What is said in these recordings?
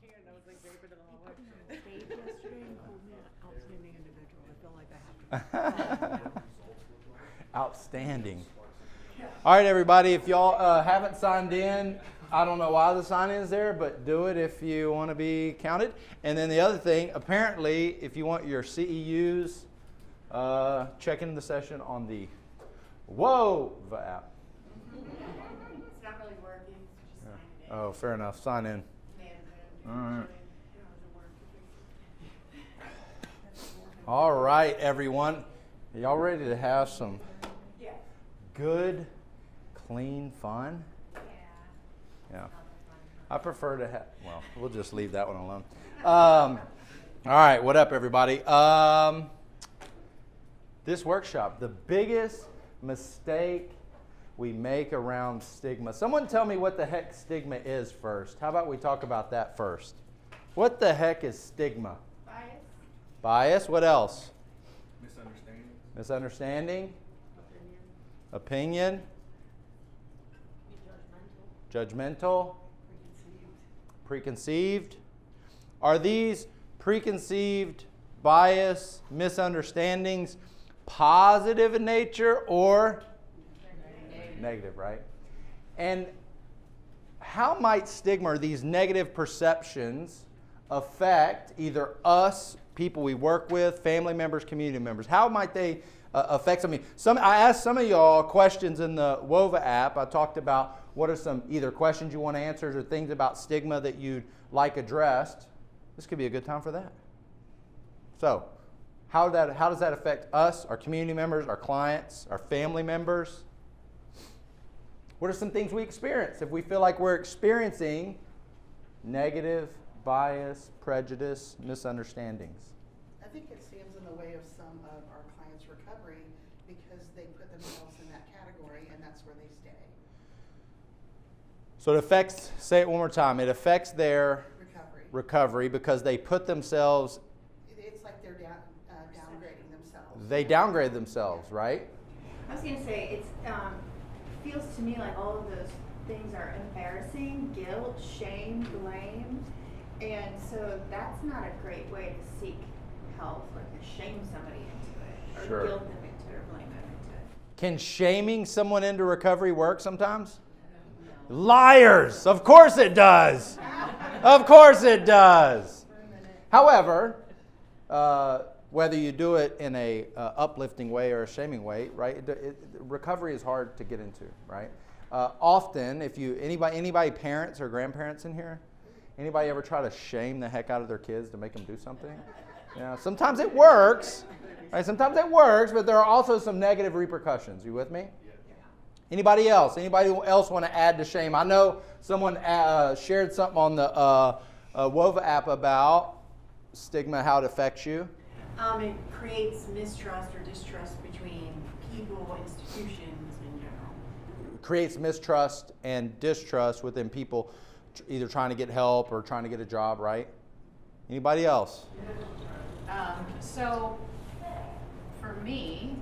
Stayed yesterday and called me an outstanding individual. I feel like I have to. Outstanding. All right, everybody, if y'all haven't signed in, I don't know why the sign in is there, but do it if you want to be counted. And then the other thing, apparently, if you want your CEUs, check in the session on the WOVA app. It's not really working. Just sign it in. Oh, fair enough. Sign in. All right. All right, everyone. Are y'all ready to have some good, clean fun? Yeah. I prefer to have, well, we'll just leave that one alone. All right, what up, everybody? This workshop, the biggest mistake we make around stigma. Someone tell me what the heck stigma is first. How about we talk about that first? What the heck is stigma? Bias. Bias. What else? Misunderstanding. Misunderstanding. Opinion. Judgmental. Preconceived. Are these preconceived, bias, misunderstandings positive in nature or negative, right? And how might stigma or these negative perceptions affect either us, people we work with, family members, community members? How might they affect something? I asked some of y'all questions in the WOVA app. I talked about what are some either questions you want answered or things about stigma that you'd like addressed. This could be a good time for that. So, how does that affect us, our community members, our clients, our family members? What are some things we experience if we feel like we're experiencing negative, bias, prejudice, misunderstandings? I think it stands in the way of some of our clients' recovery because they put themselves in that category and that's where they stay. So it affects, say it one more time, it affects their recovery because they put themselves. It's like they're downgrading themselves. They downgrade themselves, right? I was going to say, it feels to me like all of those things are embarrassing, guilt, shame, blame. And so that's not a great way to seek help or to shame somebody into it, or Sure. guilt them into it, or blame them into it. Can shaming someone into recovery work sometimes? No. Liars! Of course it does! Of course it does! However, whether you do it in a uplifting way or a shaming way, right? Recovery is hard to get into, right? Often, if anybody parents or grandparents in here, anybody ever try to shame the heck out of their kids to make them do something? Yeah, sometimes it works, right? Sometimes it works, but there are also some negative repercussions. You with me? Anybody else? Anybody else want to add to shame? I know someone shared something on the WOVA app about stigma, how it affects you. It creates mistrust or distrust between people, institutions in general. Creates mistrust and distrust within people either trying to get help or trying to get a job, right? Anybody else? So for me,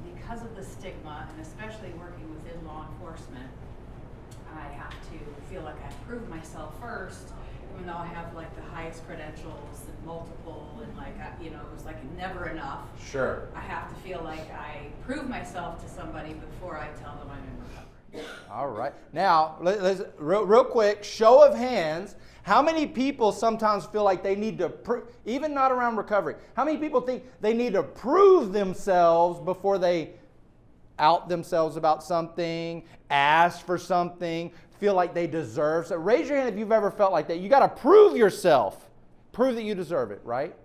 because of the stigma, and especially working within law enforcement, I have to feel like I prove myself first, even though I have like the highest credentials and multiple, and like it was like never enough. Sure. I have to feel like I prove myself to somebody before I tell them I'm in recovery. All right. Now, let's real quick, show of hands. How many people sometimes feel like they need to even not around recovery, how many people think they need to prove themselves before they out themselves about something, ask for something, feel like they deserve? So raise your hand if you've ever felt like that. You got to prove yourself. Prove that you deserve it, right?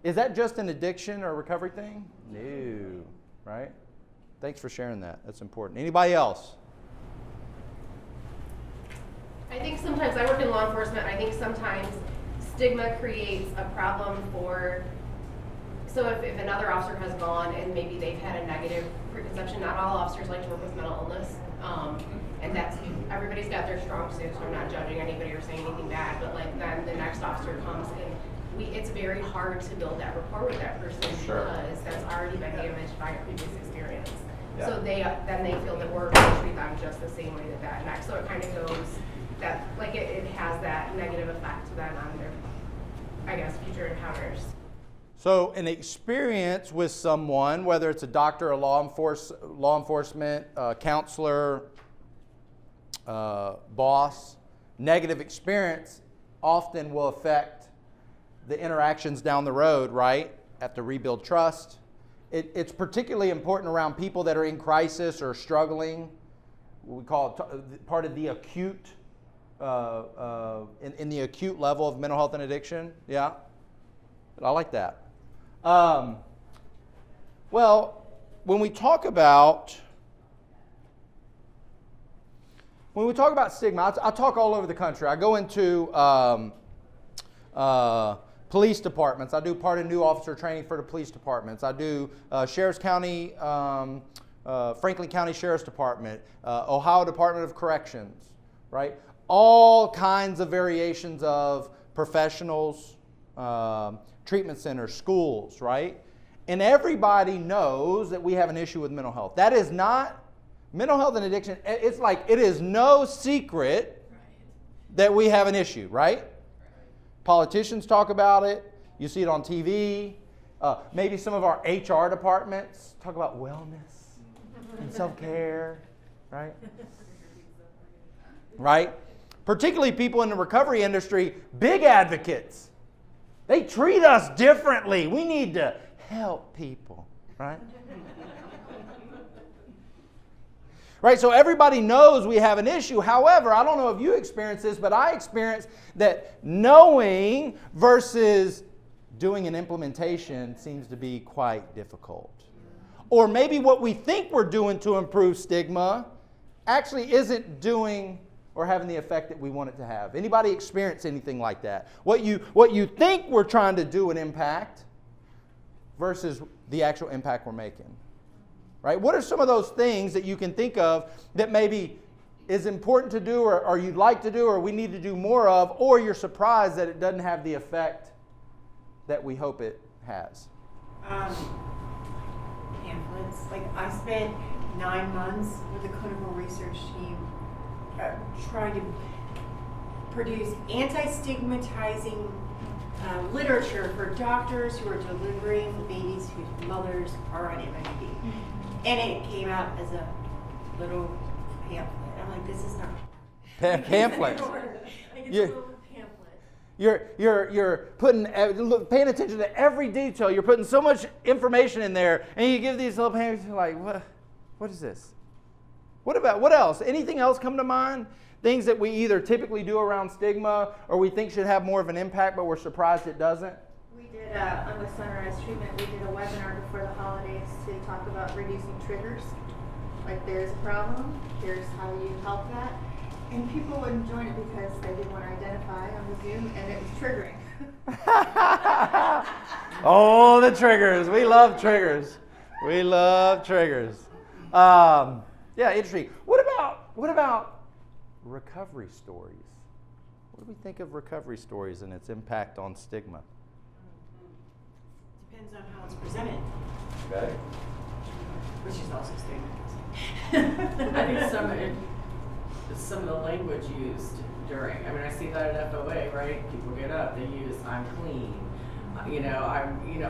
Is that just an addiction or a recovery thing? No, right? Thanks for sharing that. That's important. Anybody else? I think sometimes, I work in law enforcement, I think sometimes stigma creates a problem so if another officer has gone and maybe they've had a negative preconception, not all officers like to work with mental illness, and that's, everybody's got their strong suits, so I'm not judging anybody or saying anything bad, but like then the next officer comes and it's very hard to build that rapport with that person because that's already been damaged by a previous experience. Yeah. So then they feel that we're going to treat them just the same way that next. So it kind of goes that, like it has that a negative effect then on their, I guess, future encounters. So an experience with someone, whether it's a doctor, a law enforcement, counselor, boss, negative experience often will affect the interactions down the road, right? Have to rebuild trust. It's particularly important around people that are in crisis or struggling. We call it part of the acute, in the acute level of mental health and addiction. Yeah, I like that. Well, when we talk about stigma, I talk all over the country. I go into police departments. I do part of new officer training for the police departments. I do Sheriff's County, Franklin County Sheriff's Department, Ohio Department of Corrections, right? All kinds of variations of professionals, treatment centers, schools, right? And everybody knows that we have an issue with mental health. That is not, mental health and addiction, it's like it is no secret that we have an issue, right? Politicians talk about it. You see it on TV. Maybe some of our HR departments talk about wellness and self-care, right? Right? Particularly people in the recovery industry, big advocates. They treat us differently. We need to help people, right? Right, so everybody knows we have an issue. However, I don't know if you experience this, but I experience that knowing versus doing an implementation seems to be quite difficult. Or maybe what we think we're doing to improve stigma actually isn't doing or having the effect that we want it to have. Anybody experience anything like that? What you think we're trying to do an impact versus the actual impact we're making. Right? What are some of those things that you can think of that maybe is important to do or you'd like to do or we need to do more of, or you're surprised that it doesn't have the effect that we hope it has? Pamphlets. Like I spent 9 months with the clinical research team trying to produce anti-stigmatizing literature for doctors who are delivering babies whose mothers are on MMD. And it came out as a little pamphlet. I'm like, this is not Pamphlet. like it's Yeah. a little pamphlet. You're putting, paying attention to every detail. You're putting so much information in there, and you give these little pamphlets. You're like, what is this? What else? Anything else come to mind? Things that we either typically do around stigma or we think should have more of an impact, but we're surprised it doesn't? We did, on the Sunrise Treatment, we did a webinar before the holidays to talk about reducing triggers. Like there's a problem, here's how you help that. And people wouldn't join it because they didn't want to identify on the Zoom and it was triggering. Oh, the triggers. We love triggers. We love triggers. Yeah, interesting. What about recovery stories? What do we think of recovery stories and its impact on stigma? Depends on how it's presented, Okay. which is also stigmatizing. I think some of the language used during, I mean, I see that at FOA, right? People get up, they use "I'm clean,"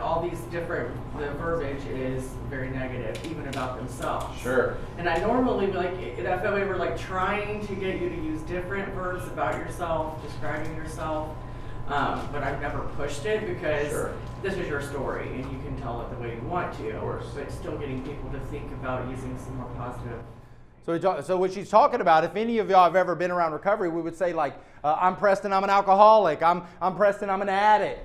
all these different, the verbiage is very negative, even about themselves. Sure. And I normally, like, at FOA, we're like trying to get you to use different verbs about yourself, describing yourself. But I've never pushed it because Sure. this is your story and you can tell it the way you want to. Of course. But still getting people to think about using some more positive. So what she's talking about, if any of y'all have ever been around recovery, we would say like, I'm Preston, I'm an alcoholic. I'm Preston, I'm an addict.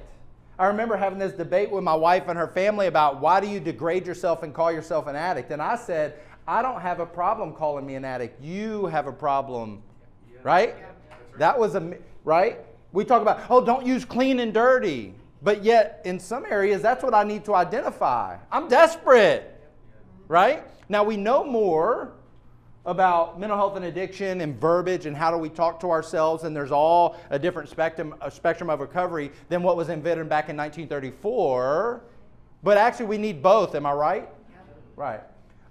I remember having this debate with my wife and her family about why do you degrade yourself and call yourself an addict? And I said, I don't have a problem calling me an addict. You have a problem, right? That was right? We talk about, don't use clean and dirty. But yet, in some areas, that's what I need to identify. I'm desperate, right? Now, we know more about mental health and addiction and verbiage and how do we talk to ourselves, and there's all a different spectrum of recovery than what was invented back in 1934. But actually, we need both. Am I right? Yeah. Right.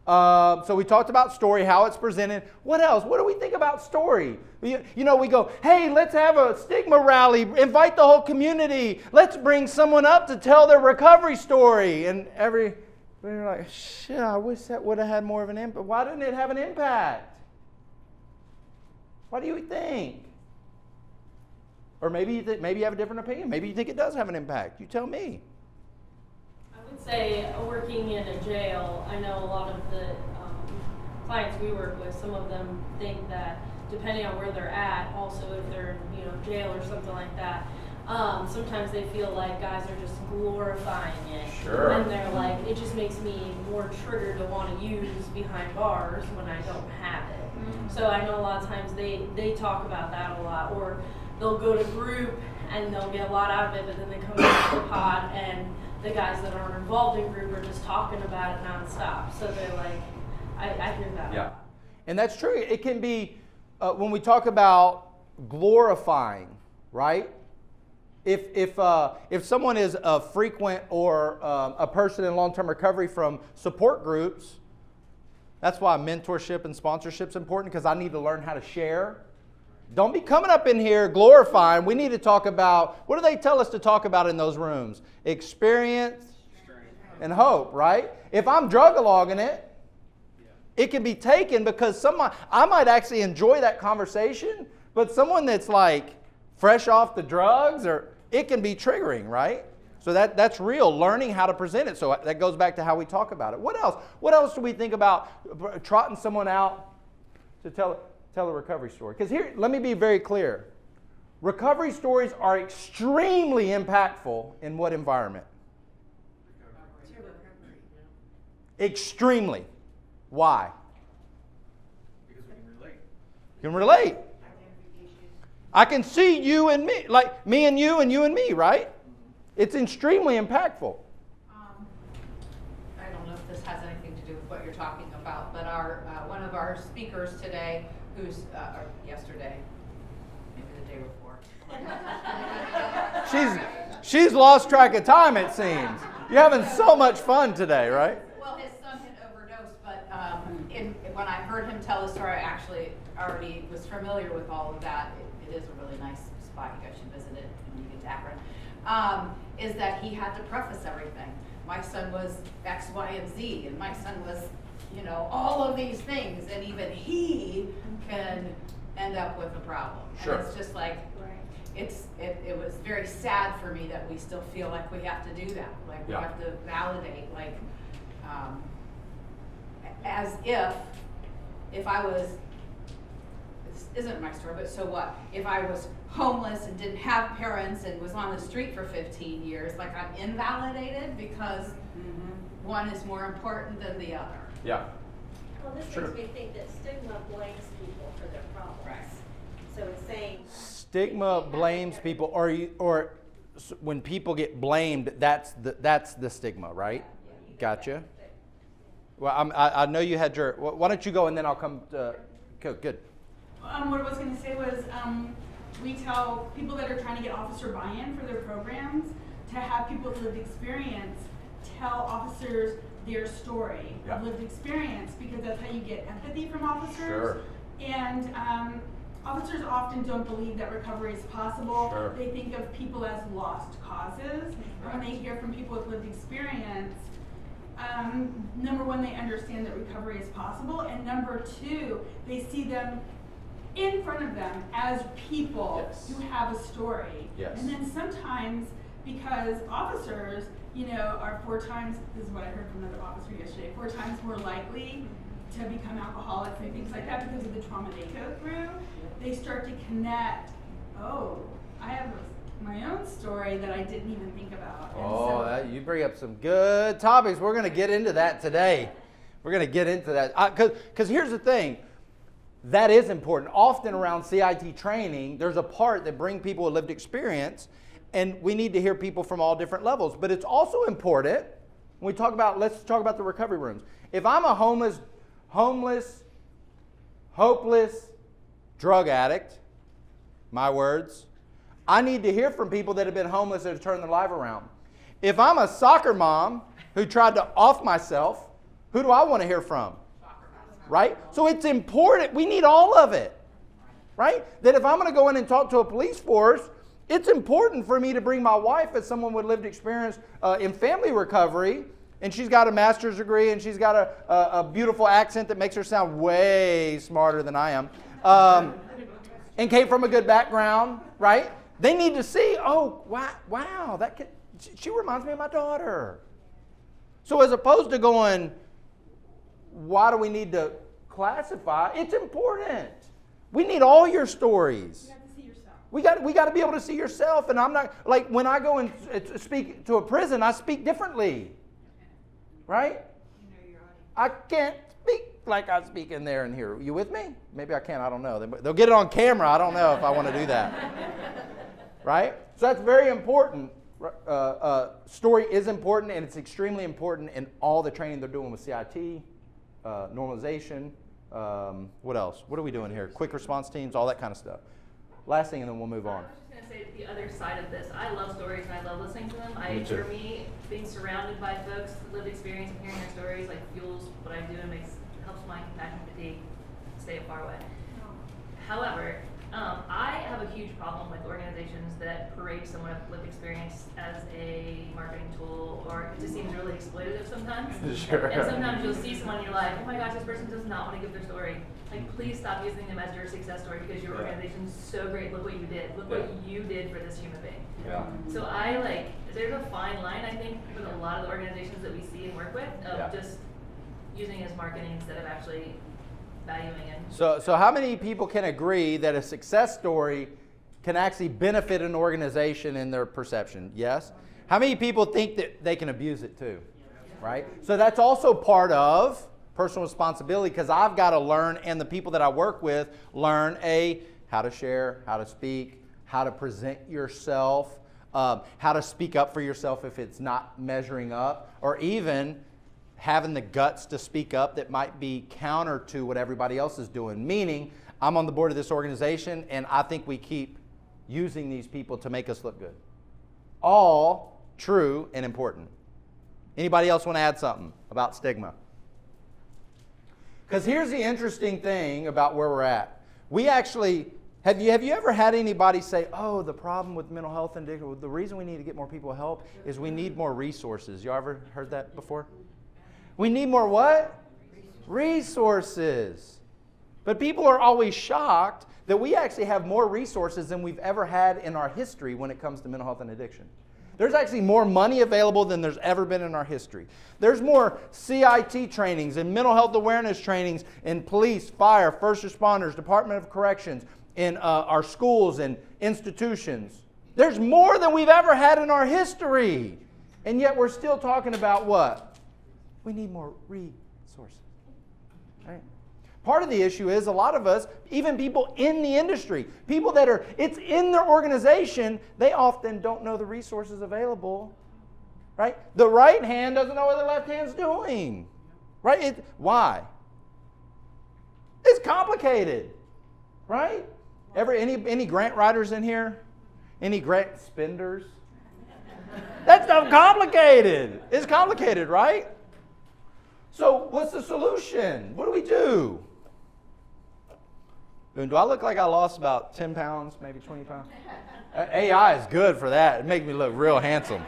So we talked about story, how it's presented. What else? What do we think about story? You know, we go, hey, let's have a stigma rally, invite the whole community. Let's bring someone up to tell their recovery story. And we're like, shit, I wish that would have had more of an impact. Why didn't it have an impact? What do you think? Or maybe you have a different opinion. Maybe you think it does have an impact. You tell me. I would say working in a jail, I know a lot of the clients we work with, some of them think that depending on where they're at, also if they're in jail or something like that, sometimes they feel like guys are just glorifying it. Sure. And they're like, it just makes me more triggered to want to use behind bars when I don't have it. So I know a lot of times they talk about that a lot, or they'll go to group and they'll get a lot out of it, but then they come back to the pod and the guys that aren't involved in group are just talking about it nonstop. So they're like, I hear that. Yeah. And that's true. It can be, when we talk about glorifying, right? If someone is a frequent or a person in long-term recovery from support groups, that's why mentorship and sponsorship is important, because I need to learn how to share. Don't be coming up in here glorifying. We need to talk about, what do they tell us to talk about in those rooms? Experience and hope, right? If I'm drug-a-logging it, it can be taken because I might actually enjoy that conversation, but someone that's like fresh off the drugs, it can be triggering, right? So that's real, learning how to present it. So that goes back to how we talk about it. What else? What else do we think about trotting someone out to tell a recovery story? Because here, let me be very clear. Recovery stories are extremely impactful in what environment? Extremely. Why? Because we can relate. You can relate. I can see you and me, like me and you and me, right? It's extremely impactful. I don't know if this has anything to do with what you're talking about, but one of our speakers today, or yesterday, maybe the day before. She's lost track of time, it seems. You're having so much fun today, right? Well, his son had overdosed, but when I heard him tell the story, I actually already was familiar with all of that. It is a really nice spot. You guys should visit it when you get to Akron. Is that he had to preface everything. My son was X, Y, and Z, and my son was, all of these things, and even he can end up with a problem. Sure. And it's just like, it was very sad for me that we still feel like we have to do that. Like we have to validate, as if I was, this isn't my story, but so what? If I was homeless and didn't have parents and was on the street for 15 years, like I'm invalidated because one is more important than the other. Yeah. Well, this makes me think that stigma blames people for their problems. Right. So it's saying Stigma blames people, or when people get blamed, that's the stigma, right? Gotcha. Well, I know you had your. Why don't you go and then I'll come. Good. What I was going to say was, we tell people that are trying to get officer buy-in for their programs to have people with lived experience tell officers their story of lived experience, because that's how you get empathy from officers. Sure. And officers often don't believe that recovery is possible. Sure. They think of people as lost causes. And when they hear from people with lived experience, number one, they understand that recovery is possible, and number two, they see them in front of them as people who have a story. Yes. And then sometimes, because officers, are 4 times, this is what I heard from another officer yesterday, 4 times more likely to become alcoholics and things like that because of the trauma they go through, they start to connect, I have my own story that I didn't even think about. You bring up some good topics. We're going to get into that today. We're going to get into that. Because here's the thing. That is important. Often around CIT training, there's a part that bring people with lived experience, and we need to hear people from all different levels. But it's also important when let's talk about the recovery rooms. If I'm a homeless, hopeless drug addict, my words, I need to hear from people that have been homeless that have turned their life around. If I'm a soccer mom who tried to off myself Who do I want to hear from? Right? So it's important. We need all of it. Right? That if I'm going to go in and talk to a police force, it's important for me to bring my wife as someone with lived experience in family recovery, and she's got a master's degree and she's got a beautiful accent that makes her sound way smarter than I am, and came from a good background, right? They need to see, oh, wow, she reminds me of my daughter. So as opposed to going, why do we need to classify? It's important. We need all your stories. You have to see yourself. We got to be able to see yourself. And I'm not, like, when I go and speak to a prison, I speak differently. Right? I can't speak like I speak in there and here. You with me? Maybe I can. I don't know. They'll get it on camera. I don't know if I want to do that. Right? So that's very important. Story is important, and it's extremely important in all the training they're doing with CIT, normalization. What else? What are we doing here? Quick response teams, all that kind of stuff. Last thing, and then we'll move on. I was just going to say the other side of this. I love stories and I love listening to them. Me too. For me, being surrounded by folks with lived experience and hearing their stories like fuels what I do and helps my compassion fatigue stay far away. However, I have a huge problem with organizations that parade someone with lived experience as a marketing tool, or it just seems really exploitative sometimes. Sure. And sometimes you'll see someone and you're like, oh my gosh, this person does not want to give their story. Like, please stop using them as your success story because your organization's so great. Look what you did. Look what you did for this human being. Yeah. So there's a fine line, I think, with a lot of the organizations that we see and work with of just using it as marketing instead of actually valuing it. So how many people can agree that a success story can actually benefit an organization in their perception? Yes? How many people think that they can abuse it too? Right? So that's also part of personal responsibility, because I've got to learn, and the people that I work with learn how to share, how to speak, how to present yourself, how to speak up for yourself if it's not measuring up, or even having the guts to speak up that might be counter to what everybody else is doing. Meaning, I'm on the board of this organization, and I think we keep using these people to make us look good. All true and important. Anybody else want to add something about stigma? Because here's the interesting thing about where we're at. We actually, have you ever had anybody say, oh, the problem with mental health and addiction, the reason we need to get more people help is we need more resources. You ever heard that before? We need more what? Resources. But people are always shocked that we actually have more resources than we've ever had in our history when it comes to mental health and addiction. There's actually more money available than there's ever been in our history. There's more CIT trainings and mental health awareness trainings in police, fire, first responders, Department of Corrections, in our schools and institutions. There's more than we've ever had in our history. And yet we're still talking about what? We need more resources. Right? Part of the issue is a lot of us, even people in the industry, people that it's in their organization, they often don't know the resources available. Right? The right hand doesn't know what the left hand's doing. Right? Why? It's complicated. Right? Any grant writers in here? Any grant spenders? That's not complicated. It's complicated, right? So what's the solution? What do we do? Do I look like I lost about 10 pounds, maybe 20 pounds? AI is good for that. It makes me look real handsome.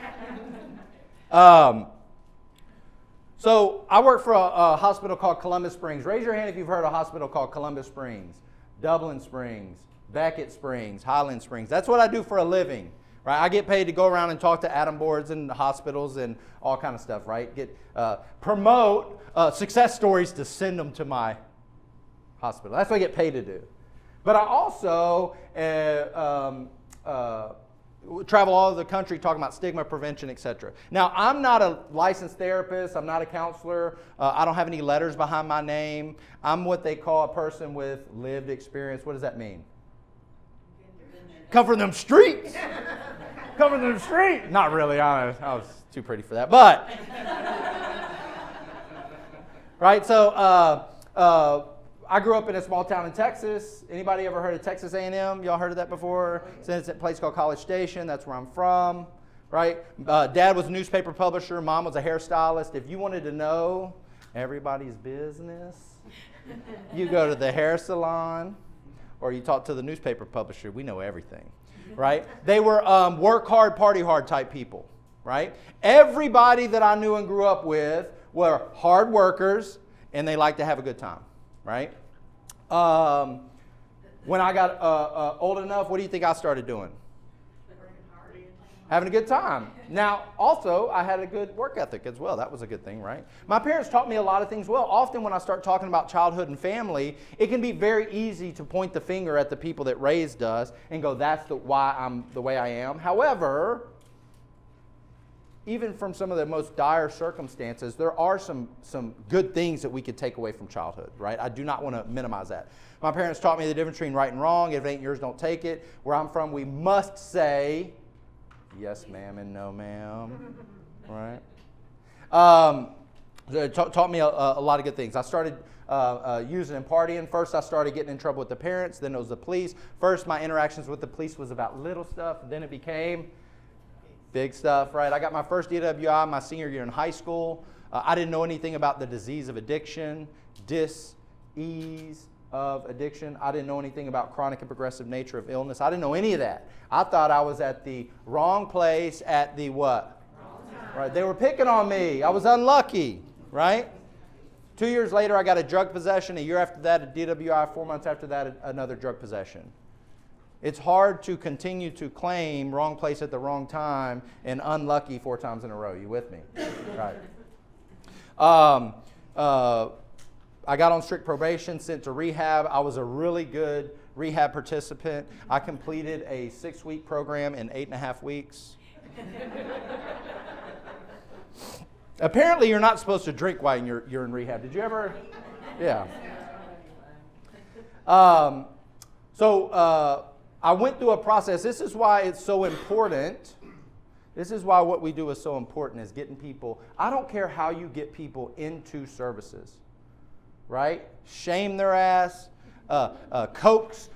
So I work for a hospital called Columbus Springs. Raise your hand if you've heard of a hospital called Columbus Springs, Dublin Springs, Beckett Springs, Highland Springs. That's what I do for a living. Right? I get paid to go around and talk to Adam boards and hospitals and all kind of stuff, right? Promote success stories to send them to my hospital. That's what I get paid to do. But I also travel all over the country talking about stigma prevention, etc. Now, I'm not a licensed therapist. I'm not a counselor. I don't have any letters behind my name. I'm what they call a person with lived experience. What does that mean? Come from them streets. Come from them streets. Not really. I was too pretty for that. But, right, so I grew up in a small town in Texas. Anybody ever heard of Texas A&M? Y'all heard of that before? It's a place called College Station. That's where I'm from, right? Dad was a newspaper publisher. Mom was a hairstylist. If you wanted to know everybody's business. You go to the hair salon, or you talk to the newspaper publisher. We know everything, right? They were work hard, party hard type people, right? Everybody that I knew and grew up with were hard workers, and they like to have a good time, right? When I got old enough, what do you think I started doing? Having a good time. Now, also, I had a good work ethic as well. That was a good thing, right? My parents taught me a lot of things well. Often when I start talking about childhood and family, it can be very easy to point the finger at the people that raised us and go, that's why I'm the way I am. However, even from some of the most dire circumstances, there are some good things that we could take away from childhood, right? I do not want to minimize that. My parents taught me the difference between right and wrong. If it ain't yours, don't take it. Where I'm from, we must say yes, ma'am, and no, ma'am, right? Taught me a lot of good things. I started using and partying. First, I started getting in trouble with the parents. Then it was the police. First, my interactions with the police was about little stuff. Then it became big stuff, right? I got my first DWI my senior year in high school. I didn't know anything about the disease of addiction, dis-ease of addiction. I didn't know anything about chronic and progressive nature of illness. I didn't know any of that. I thought I was at the wrong place at the what? Wrong time. Right? They were picking on me. I was unlucky, right? 2 years later, I got a drug possession. A year after that, a DWI. 4 months after that, another drug possession. It's hard to continue to claim wrong place at the wrong time and unlucky 4 times in a row. You with me? Right. I got on strict probation, sent to rehab. I was a really good rehab participant. I completed a 6-week program in 8.5 weeks. Apparently, you're not supposed to drink while you're in rehab. Did you ever? Yeah. I went through a process. This is why it's so important. This is why what we do is so important, is getting people. I don't care how you get people into services, right? Shame their ass, coax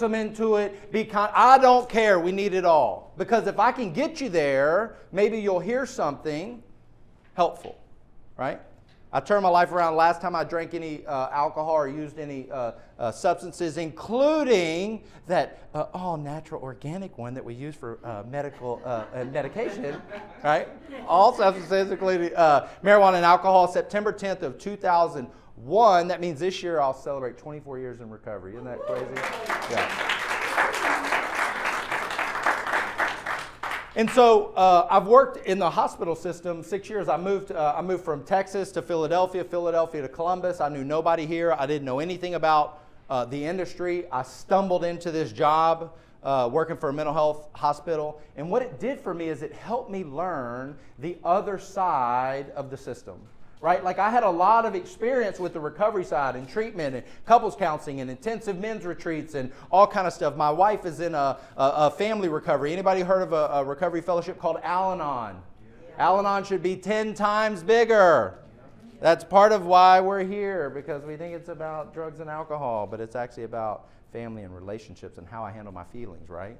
them into it. I don't care. We need it all. Because if I can get you there, maybe you'll hear something helpful, right? I turned my life around. Last time I drank any alcohol or used any substances, including that all-natural organic one that we use for medical medication, right? All substances, including marijuana and alcohol, September 10th of 2001. That means this year I'll celebrate 24 years in recovery. Isn't that crazy? Yeah. And so I've worked in the hospital system 6 years. I moved from Texas to Philadelphia to Columbus. I knew nobody here. I didn't know anything about the industry. I stumbled into this job working for a mental health hospital. And what it did for me is it helped me learn the other side of the system. Right? Like I had a lot of experience with the recovery side and treatment and couples counseling and intensive men's retreats and all kind of stuff. My wife is in a family recovery. Anybody heard of a recovery fellowship called Al-Anon? Yeah. Al-Anon should be 10 times bigger. That's part of why we're here, because we think it's about drugs and alcohol, but it's actually about family and relationships and how I handle my feelings, right?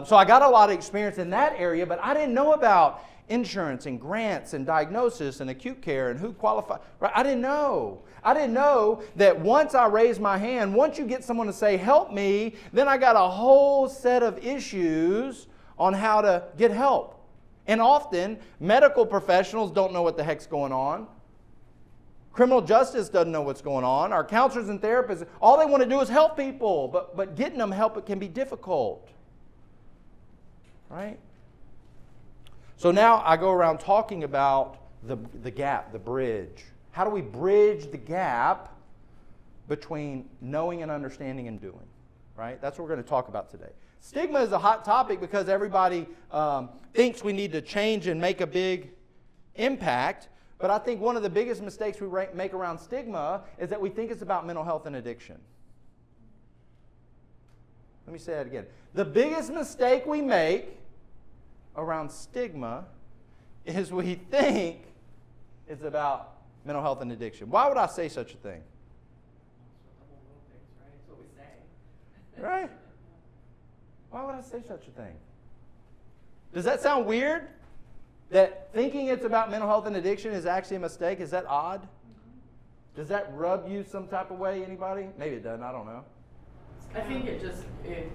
So I got a lot of experience in that area, but I didn't know about insurance and grants and diagnosis and acute care and who qualified. Right? I didn't know. I didn't know that once I raised my hand, once you get someone to say, help me, then I got a whole set of issues on how to get help. And often, medical professionals don't know what the heck's going on. Criminal justice doesn't know what's going on. Our counselors and therapists, all they want to do is help people, but getting them help, it can be difficult. Right? So now I go around talking about the gap, the bridge. How do we bridge the gap between knowing and understanding and doing? Right? That's what we're going to talk about today. Stigma is a hot topic because everybody thinks we need to change and make a big impact. But I think one of the biggest mistakes we make around stigma is that we think it's about mental health and addiction. Let me say that again. The biggest mistake we make around stigma is we think it's about mental health and addiction. Why would I say such a thing? That's what we say. Right? Why would I say such a thing? Does that sound weird? That thinking it's about mental health and addiction is actually a mistake? Is that odd? Does that rub you some type of way, anybody? Maybe it doesn't, I don't know. I think it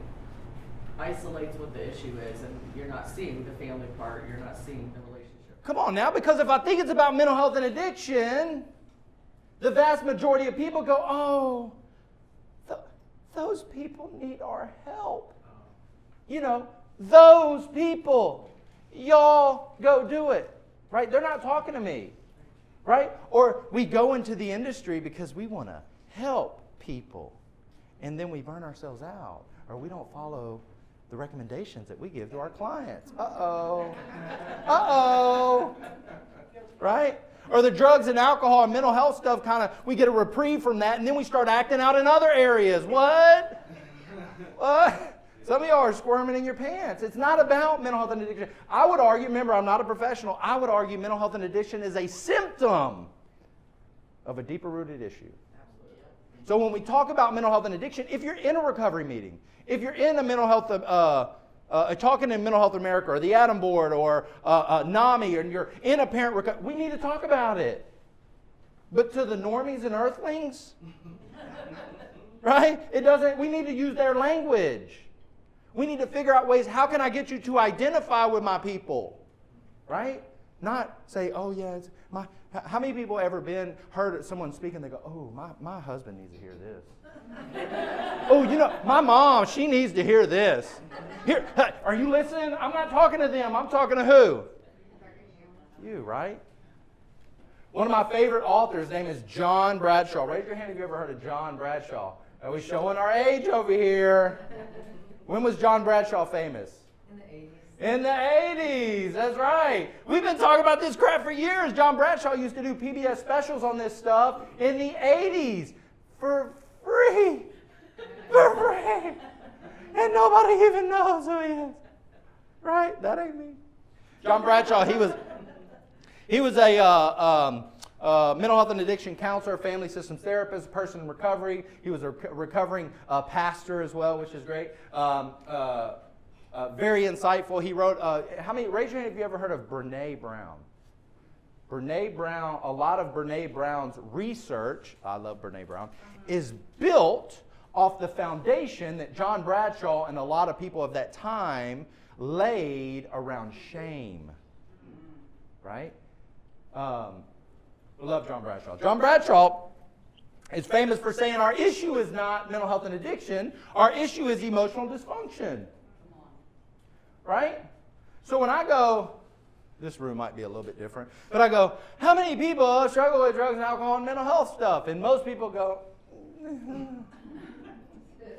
isolates what the issue is, and you're not seeing the family part, you're not seeing the relationship. Come on now, because if I think it's about mental health and addiction, the vast majority of people go, oh, those people need our help. You know, those people, y'all go do it, right? They're not talking to me, right? Or we go into the industry because we want to help people, and then we burn ourselves out, or we don't follow the recommendations that we give to our clients. Uh-oh. Uh-oh. Right? Or the drugs and alcohol and mental health stuff we get a reprieve from that, and then we start acting out in other areas. What? What? Some of y'all are squirming in your pants. It's not about mental health and addiction. I would argue, remember, I'm not a professional, I would argue mental health and addiction is a symptom of a deeper rooted issue. So when we talk about mental health and addiction, if you're in a recovery meeting, if you're in a mental health, talking in Mental Health America or the Adam Board or NAMI, and you're in a parent recovery, we need to talk about it. But to the normies and earthlings, right? We need to use their language. We need to figure out ways, how can I get you to identify with my people, right? Not say, oh yeah, it's my. How many people ever heard someone speak and they go, oh, my husband needs to hear this. Oh, my mom, she needs to hear this. Here, hey, are you listening? I'm not talking to them. I'm talking to who? You, right? One of my favorite authors, his name is John Bradshaw. Raise your hand if you ever heard of John Bradshaw. Are we showing our age over here? When was John Bradshaw famous? In the 80s, that's right. We've been talking about this crap for years. John Bradshaw used to do PBS specials on this stuff in the 80s for free. For free. And nobody even knows who he is. Right? That ain't me. John Bradshaw, he was a mental health and addiction counselor, family systems therapist, person in recovery. He was a recovering pastor as well, which is great. Very insightful. He wrote, raise your hand if you ever heard of Brene Brown. Brene Brown, a lot of Brene Brown's research, I love Brene Brown, is built off the foundation that John Bradshaw and a lot of people of that time laid around shame. Right? I love John Bradshaw. John Bradshaw is famous for saying our issue is not mental health and addiction. Our issue is emotional dysfunction. Right? So when I go, this room might be a little bit different, but I go, how many people struggle with drugs and alcohol and mental health stuff? And most people go,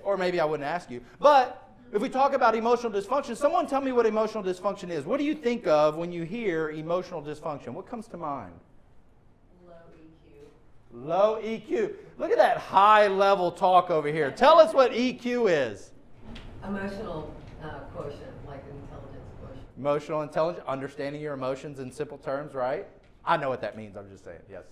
or maybe I wouldn't ask you. But if we talk about emotional dysfunction, someone tell me what emotional dysfunction is. What do you think of when you hear emotional dysfunction? What comes to mind? Low EQ. Look at that high level talk over here. Tell us what EQ is. Emotional quotient, like intelligence quotient. Emotional intelligence, understanding your emotions in simple terms, right? I know what that means. I'm just saying, yes.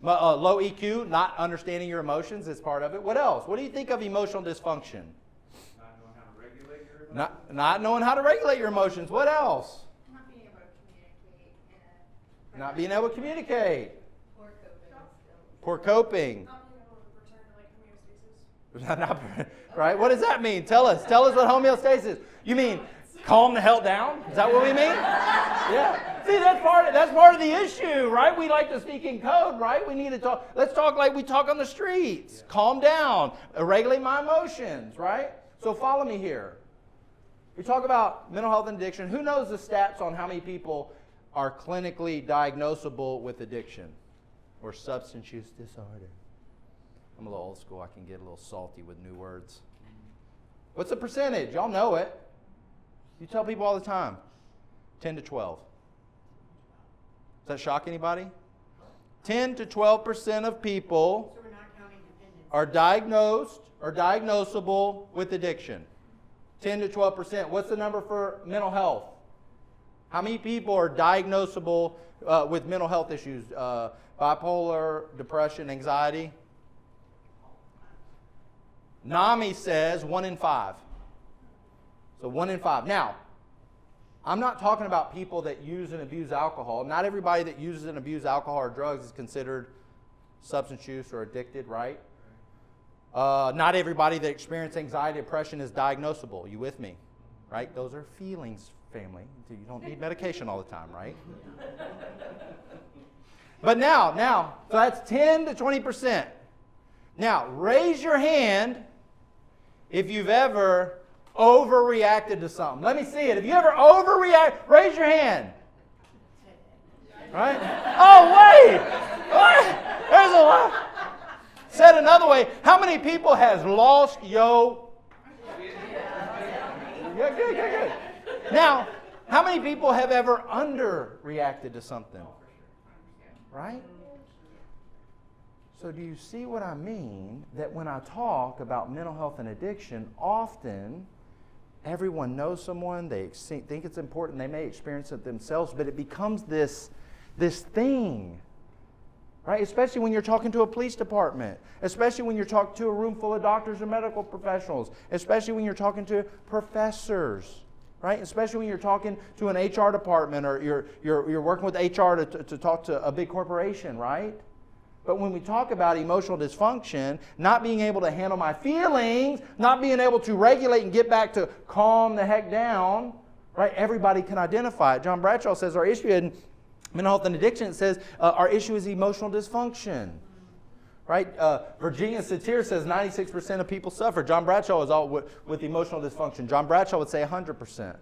Low EQ, not understanding your emotions is part of it. What else? What do you think of emotional dysfunction? Not knowing how to regulate your emotions. Not knowing how to regulate your emotions. What else? Not being able to communicate. Not being able to communicate. Poor coping. Poor coping. Not being able to return to like homeostasis. Right? What does that mean? Tell us what homeostasis is. You mean calm the hell down? Is that what we mean? Yeah. See, that's part of the issue, right? We like to speak in code, right? We need to talk. Let's talk like we talk on the streets. Yeah. Calm down. Regulate my emotions, right? So follow me here. We talk about mental health and addiction. Who knows the stats on how many people are clinically diagnosable with addiction or substance use disorder? I'm a little old school. I can get a little salty with new words. What's the percentage? Y'all know it. You tell people all the time. 10 to 12. Does that shock anybody? 10 to 12% of people So we're not counting dependents. are diagnosed or diagnosable with addiction. 10 to 12%. What's the number for mental health? How many people are diagnosable with mental health issues? Bipolar, depression, anxiety? NAMI says 1 in 5. So 1 in 5. Now, I'm not talking about people that use and abuse alcohol. Not everybody that uses and abuses alcohol or drugs is considered substance use or addicted, right? Not everybody that experiences anxiety, depression is diagnosable. You with me? Right? Those are feelings, family. You don't need medication all the time, right? But now, so that's 10 to 20%. Now, raise your hand if you've ever overreacted to something. Let me see it. If you ever overreact, raise your hand. Right? Oh, wait! What? There's a lot. Said another way, how many people has lost yo? Good. Now, how many people have ever underreacted to something? Right? So do you see what I mean? That when I talk about mental health and addiction, often everyone knows someone, they think it's important, they may experience it themselves, but it becomes this thing. Right? Especially when you're talking to a police department, especially when you're talking to a room full of doctors or medical professionals, especially when you're talking to professors, right? Especially when you're talking to an HR department or you're working with HR to talk to a big corporation, right? But when we talk about emotional dysfunction, not being able to handle my feelings, not being able to regulate and get back to calm the heck down, right? Everybody can identify it. John Bradshaw says our issue in mental health and addiction, it says our issue is emotional dysfunction. Right? Virginia Satir says 96% of people suffer. John Bradshaw is all with emotional dysfunction. John Bradshaw would say 100%.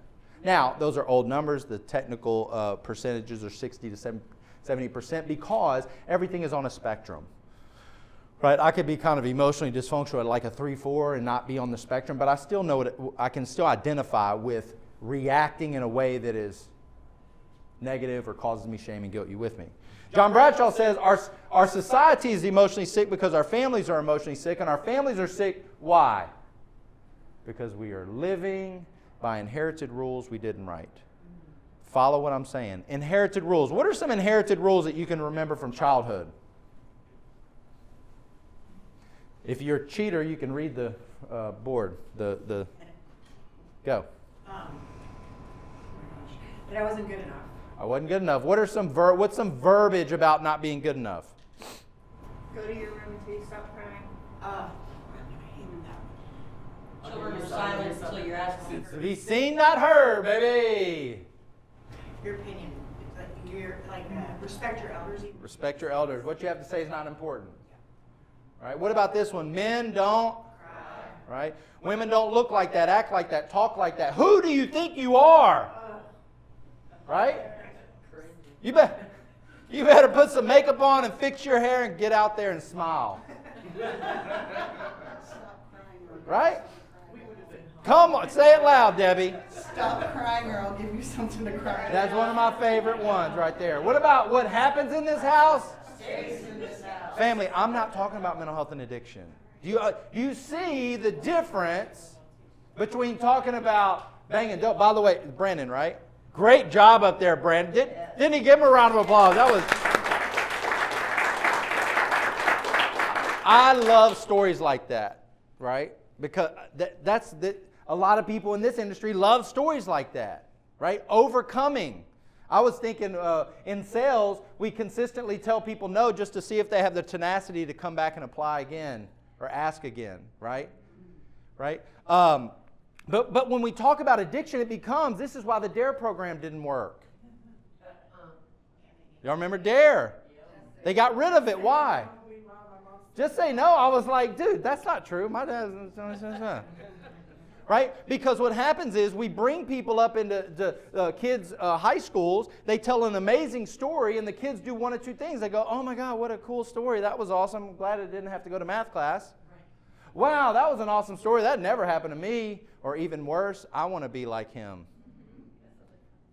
Now, those are old numbers. The technical percentages are 60 to 70% because everything is on a spectrum. Right? I could be kind of emotionally dysfunctional at like a 3-4 and not be on the spectrum, but I still know I can still identify with reacting in a way that is negative or causes me shame and guilt. You with me? John Bradshaw says our society is emotionally sick because our families are emotionally sick, and our families are sick. Why? Because we are living by inherited rules we didn't write. Follow what I'm saying. Inherited rules. What are some inherited rules that you can remember from childhood? If you're a cheater, you can read the board. The go. That I wasn't good enough. I wasn't good enough. What's some verbiage about not being good enough? Go to your room until you stop crying. I hated that one. Children are silent until you're asking for Be seen, not heard, baby. Your opinion. Respect your elders. Respect your elders. What you have to say is not important. Right? What about this one? Men don't cry. Right? Women don't look like that, act like that, talk like that. Who do you think you are? Right? You better put some makeup on and fix your hair and get out there and smile. Right? Come on, say it loud, Debbie. Stop crying or I'll give you something to cry. That's one of my favorite ones right there. What about what happens in this house? Stays in this house. Family, I'm not talking about mental health and addiction. Do you see the difference between talking about banging dope? By the way, Brandon, right? Great job up there, Brandon. Didn't he give him a round of applause? That was. I love stories like that, right? Because a lot of people in this industry love stories like that, right? Overcoming. I was thinking in sales, we consistently tell people no just to see if they have the tenacity to come back and apply again or ask again, right? Right? But when we talk about addiction, it becomes, this is why the DARE program didn't work. Y'all remember DARE? They got rid of it. Why? Just say no. I was like, dude, that's not true. My dad. Right? Because what happens is we bring people up into kids' high schools. They tell an amazing story, and the kids do one of two things. They go, oh my God, what a cool story. That was awesome. I'm glad I didn't have to go to math class. Wow, that was an awesome story. That never happened to me. Or even worse, I want to be like him.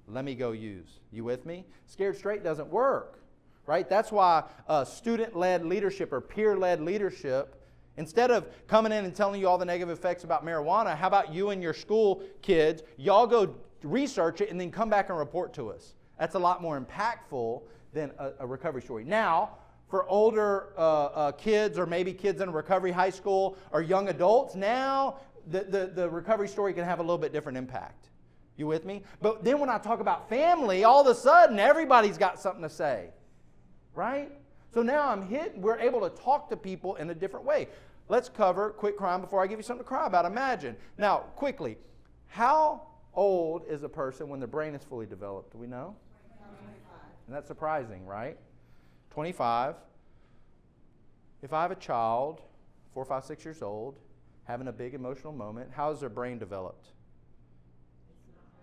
Let me go use. You with me? Scared straight doesn't work. Right? That's why student-led leadership or peer-led leadership, instead of coming in and telling you all the negative effects about marijuana, how about you and your school kids, y'all go research it and then come back and report to us. That's a lot more impactful than a recovery story. Now, for older kids or maybe kids in a recovery high school or young adults, now the recovery story can have a little bit different impact. You with me? But then when I talk about family, all of a sudden everybody's got something to say. Right? So now we're able to talk to people in a different way. Let's cover quit crying before I give you something to cry about. Imagine. Now, quickly, how old is a person when their brain is fully developed? Do we know? 25. And that's surprising, right? 25. If I have a child, 4, 5, 6 years old, having a big emotional moment, how is their brain developed?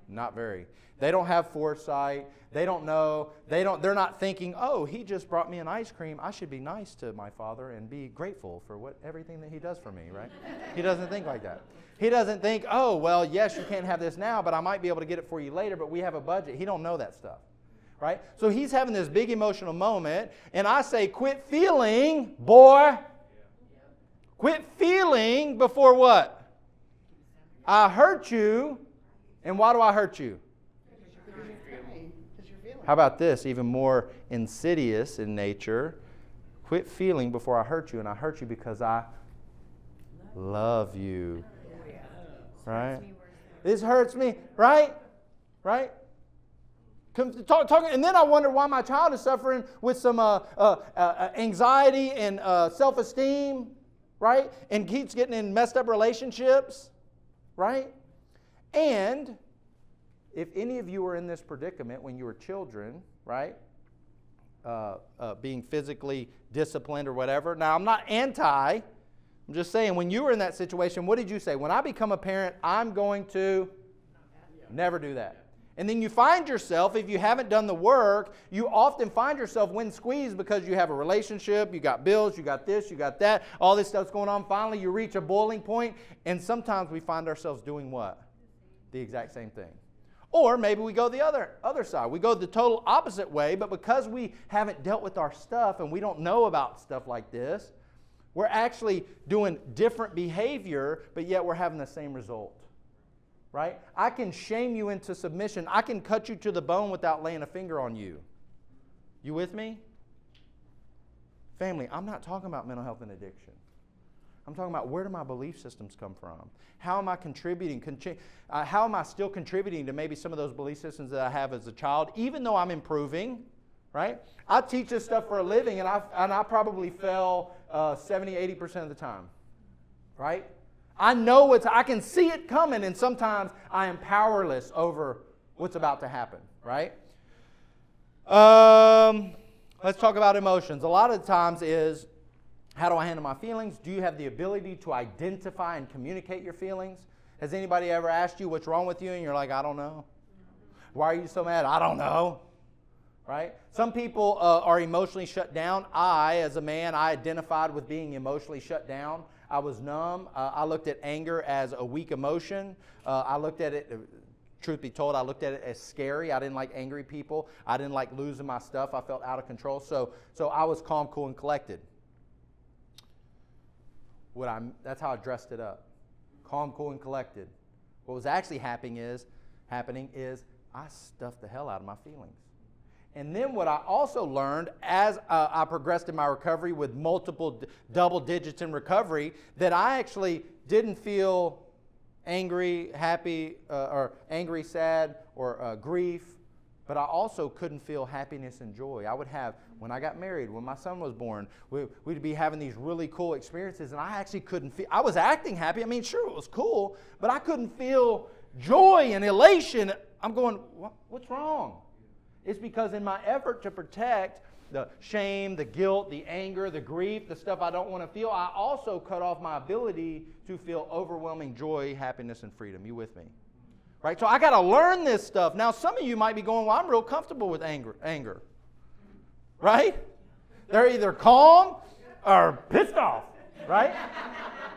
Not very. They don't have foresight. They don't know. They're not thinking, oh, he just brought me an ice cream. I should be nice to my father and be grateful for everything that he does for me, right? He doesn't think like that. He doesn't think, oh, well, yes, you can't have this now, but I might be able to get it for you later, but we have a budget. He don't know that stuff, right? So he's having this big emotional moment, and I say, quit feeling, boy. Quit feeling before what? I hurt you. And why do I hurt you? How about this, even more insidious in nature? Quit feeling before I hurt you, and I hurt you because I love you. Right? This hurts me, right? Right? And then I wonder why my child is suffering with some anxiety and self-esteem, right? And keeps getting in messed up relationships, right? And if any of you were in this predicament when you were children, right, being physically disciplined or whatever. Now, I'm not anti. I'm just saying, when you were in that situation, what did you say? When I become a parent, I'm going to never do that. And then you find yourself, if you haven't done the work, you often find yourself when squeezed because you have a relationship, you got bills, you got this, you got that, all this stuff's going on. Finally, you reach a boiling point, and sometimes we find ourselves doing what? The exact same thing. Or maybe we go the other side. We go the total opposite way, but because we haven't dealt with our stuff and we don't know about stuff like this, we're actually doing different behavior, but yet we're having the same result. Right? I can shame you into submission. I can cut you to the bone without laying a finger on you. You with me? Family, I'm not talking about mental health and addiction. I'm talking about, where do my belief systems come from? How am I contributing? How am I still contributing to maybe some of those belief systems that I have as a child, even though I'm improving, right? I teach this stuff for a living, and I probably fail 70, 80% of the time, right? I know I can see it coming, and sometimes I am powerless over what's about to happen, right? Let's talk about emotions. A lot of the times is, how do I handle my feelings? Do you have the ability to identify and communicate your feelings? Has anybody ever asked you what's wrong with you and you're like, I don't know? Why are you so mad? I don't know. Right? Some people are emotionally shut down. As a man, I identified with being emotionally shut down. I was numb. I looked at anger as a weak emotion. I looked at it, truth be told, I looked at it as scary. I didn't like angry people. I didn't like losing my stuff. I felt out of control. So I was calm, cool, and collected. That's how I dressed it up. Calm, cool, and collected. What was actually happening is I stuffed the hell out of my feelings. And then what I also learned as I progressed in my recovery with multiple double digits in recovery, that I actually didn't feel angry, happy, or angry, sad, or grief, but I also couldn't feel happiness and joy. I would have, when I got married, when my son was born, we'd be having these really cool experiences, and I actually couldn't feel, I was acting happy. I mean, sure, it was cool, but I couldn't feel joy and elation. I'm going, what's wrong? It's because in my effort to protect the shame, the guilt, the anger, the grief, the stuff I don't want to feel, I also cut off my ability to feel overwhelming joy, happiness, and freedom. You with me? Right? So I got to learn this stuff. Now, some of you might be going, well, I'm real comfortable with anger. Right? They're either calm or pissed off. Right?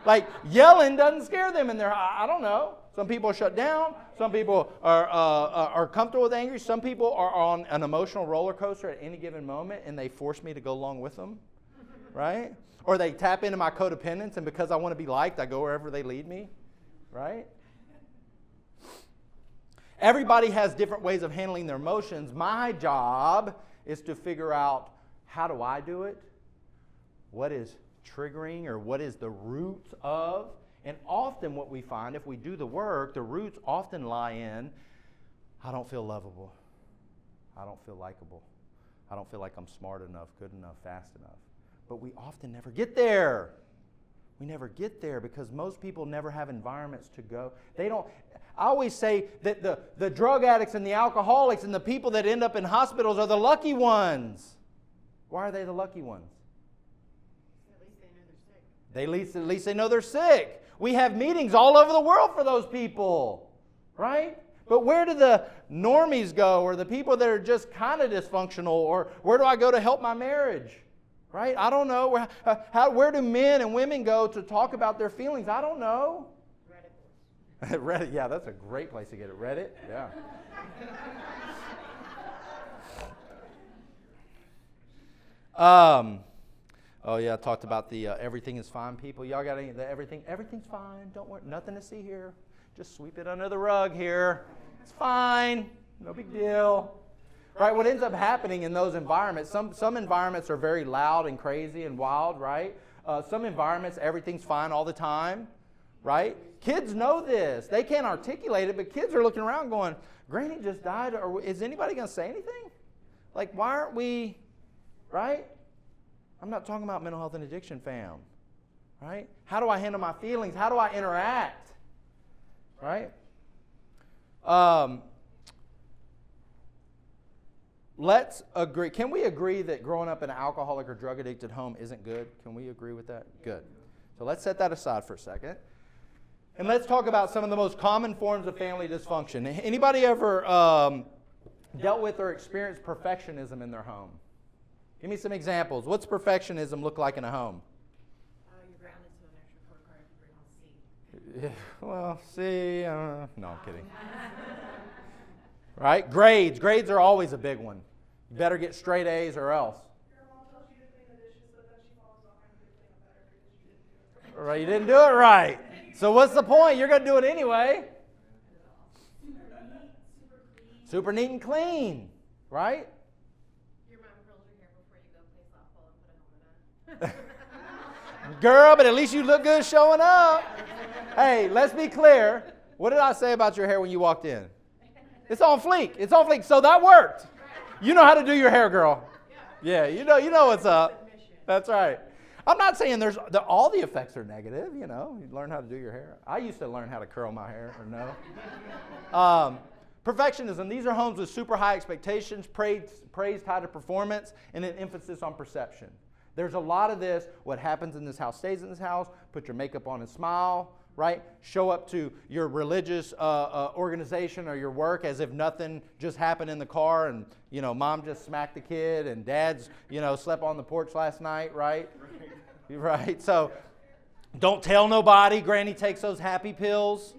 Like yelling doesn't scare them in their, I don't know. Some people are shut down. Some people are comfortable with anger. Some people are on an emotional roller coaster at any given moment, and they force me to go along with them. Right? Or they tap into my codependence, and because I want to be liked, I go wherever they lead me. Right? Everybody has different ways of handling their emotions. My job is to figure out, how do I do it? What is triggering, or what is the root of? And often what we find, if we do the work, the roots often lie in, I don't feel lovable. I don't feel likable. I don't feel like I'm smart enough, good enough, fast enough. But we often never get there. We never get there because most people never have environments to go. They don't. I always say that the drug addicts and the alcoholics and the people that end up in hospitals are the lucky ones. Why are they the lucky ones? At least they know they're sick. We have meetings all over the world for those people, right? But where do the normies go, or the people that are just kind of dysfunctional, or where do I go to help my marriage? Right? I don't know. Where do men and women go to talk about their feelings? I don't know. Reddit. Reddit, yeah, that's a great place to get it. Reddit, yeah. Oh yeah, I talked about the everything is fine people. Y'all got any of the everything's fine. Don't worry, nothing to see here. Just sweep it under the rug here. It's fine. No big deal. Right? What ends up happening in those environments, some environments are very loud and crazy and wild, right? Some environments, everything's fine all the time, right? Kids know this. They can't articulate it, but kids are looking around going, Granny just died, or is anybody going to say anything? Like, why aren't we, right? I'm not talking about mental health and addiction, fam, right? How do I handle my feelings? How do I interact, right? Let's agree. Can we agree that growing up in an alcoholic or drug addicted home isn't good? Can we agree with that? Good. So let's set that aside for a second. And let's talk about some of the most common forms of family dysfunction. Anybody ever dealt with or experienced perfectionism in their home? Give me some examples. What's perfectionism look like in a home? You're grounded to an extra report card to bring home C. Yeah, well, see, no, I'm kidding. Right? Grades are always a big one. You better get straight A's or else. Your mom tells you to clean the dishes, but then she falls behind you to clean them better because you didn't do it right. Right, you didn't do it right. So what's the point? You're going to do it anyway. Super neat and clean, right? Your mom curls your hair before you go play softball and put a helmet on. Girl, but at least you look good showing up. Hey, let's be clear. What did I say about your hair when you walked in? It's on fleek. It's on fleek. So that worked. You know how to do your hair, girl. Yeah, you know what's up. That's right. I'm not saying all the effects are negative, you know. You learn how to do your hair. I used to learn how to curl my hair, or no. Perfectionism. These are homes with super high expectations, praise tied to performance, and an emphasis on perception. There's a lot of this. What happens in this house stays in this house. Put your makeup on and smile, right? Show up to your religious organization or your work as if nothing just happened in the car, and, you know, mom just smacked the kid, and dad's, you know, slept on the porch last night, right? Right. So don't tell nobody. Granny takes those happy pills.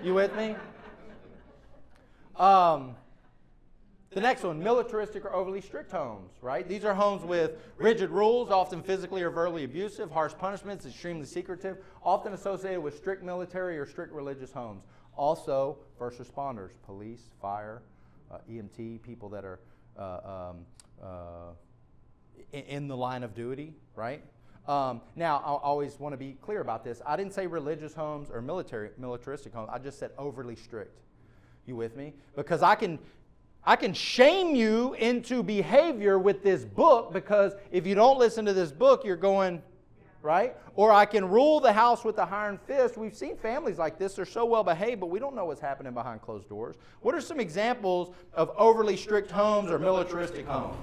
You with me? The next one, militaristic or overly strict homes, right? These are homes with rigid rules, often physically or verbally abusive, harsh punishments, extremely secretive, often associated with strict military or strict religious homes. Also, first responders, police, fire, EMT, people that are in the line of duty, right? Now, I always want to be clear about this. I didn't say religious homes or militaristic homes. I just said overly strict. You with me? Because I can shame you into behavior with this book, because if you don't listen to this book, you're going, right? Or I can rule the house with the iron fist. We've seen families like this. They're so well behaved, but we don't know what's happening behind closed doors. What are some examples of overly strict homes or militaristic homes?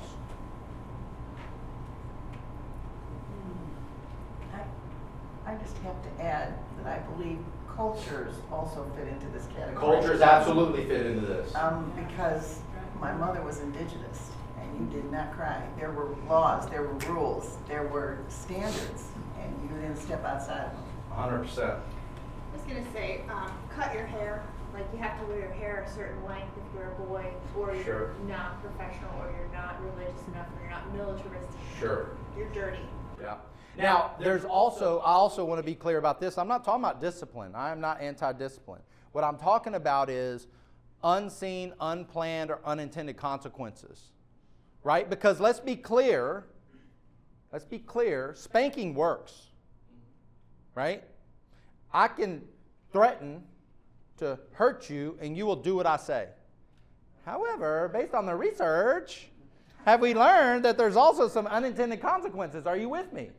I just have to add that I believe cultures also fit into this category. Cultures absolutely fit into this. Because my mother was indigenous, and you did not cry. There were laws, there were rules, there were standards, and you didn't step outside of them. 100%. I was gonna say, cut your hair. Like, you have to wear your hair a certain length if you're a boy, or you're not professional, or you're not religious enough, or you're not militaristic. Sure. You're dirty. Yeah. Now, I also want to be clear about this. I'm not talking about discipline. I am not anti-discipline. What I'm talking about is unseen, unplanned, or unintended consequences, right? Because let's be clear, spanking works, right? I can threaten to hurt you, and you will do what I say. However, based on the research, have we learned that there's also some unintended consequences? Are you with me?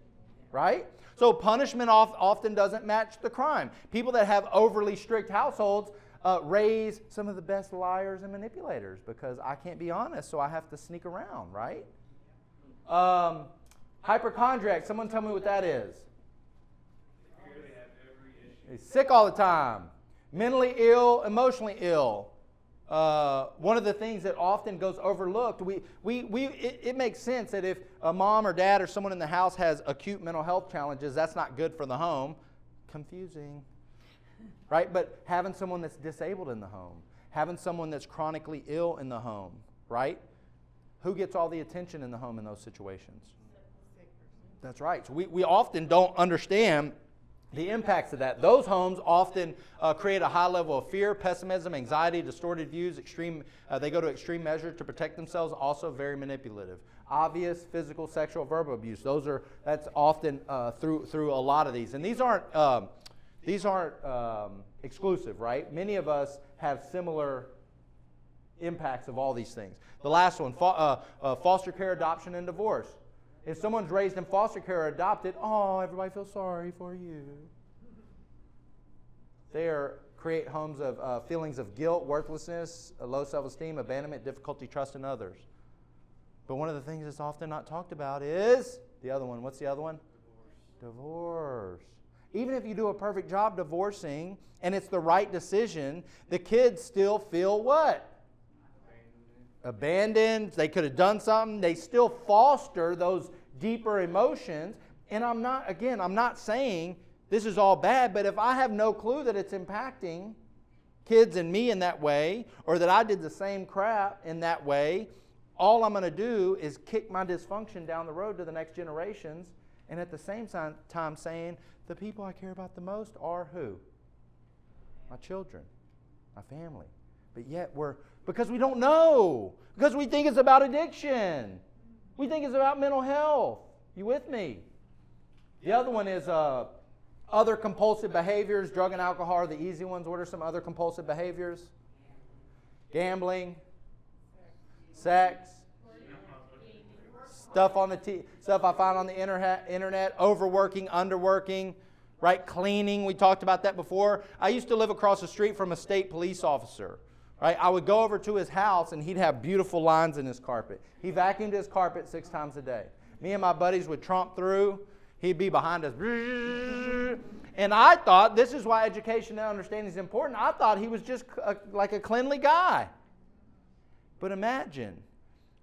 Right? So punishment often doesn't match the crime. People that have overly strict households raise some of the best liars and manipulators because I can't be honest, so I have to sneak around, right? Hypochondriac, someone tell me what that is. He's sick all the time. Mentally ill, emotionally ill. One of the things that often goes overlooked, it makes sense that if a mom or dad or someone in the house has acute mental health challenges, that's not good for the home. Confusing, right? But having someone that's disabled in the home, having someone that's chronically ill in the home, right? Who gets all the attention in the home in those situations? That's right. So we often don't understand the impacts of that. Those homes often create a high level of fear, pessimism, anxiety, distorted views, they go to extreme measures to protect themselves, also very manipulative. Obvious physical, sexual, verbal abuse. That's often through a lot of these. And these aren't exclusive, right? Many of us have similar impacts of all these things. The last one, foster care, adoption, and divorce. If someone's raised in foster care or adopted, everybody feels sorry for you. They create homes of feelings of guilt, worthlessness, low self-esteem, abandonment, difficulty trusting others. But one of the things that's often not talked about is the other one. What's the other one? Divorce. Even if you do a perfect job divorcing and it's the right decision, the kids still feel what? Abandoned. They could have done something. They still foster those deeper emotions. And I'm not saying this is all bad, but if I have no clue that it's impacting kids and me in that way, or that I did the same crap in that way, all I'm going to do is kick my dysfunction down the road to the next generations, and at the same time saying, the people I care about the most are who? My children, my family. But yet because we don't know, because we think it's about addiction. We think it's about mental health. You with me? The other one is other compulsive behaviors. Drug and alcohol are the easy ones. What are some other compulsive behaviors? Gambling, sex, stuff I find on the internet, overworking, underworking, right? Cleaning. We talked about that before. I used to live across the street from a state police officer. Right? I would go over to his house and he'd have beautiful lines in his carpet. He vacuumed his carpet 6 times a day. Me and my buddies would tromp through. He'd be behind us. And I thought, this is why education and understanding is important. I thought he was just like a cleanly guy. But imagine,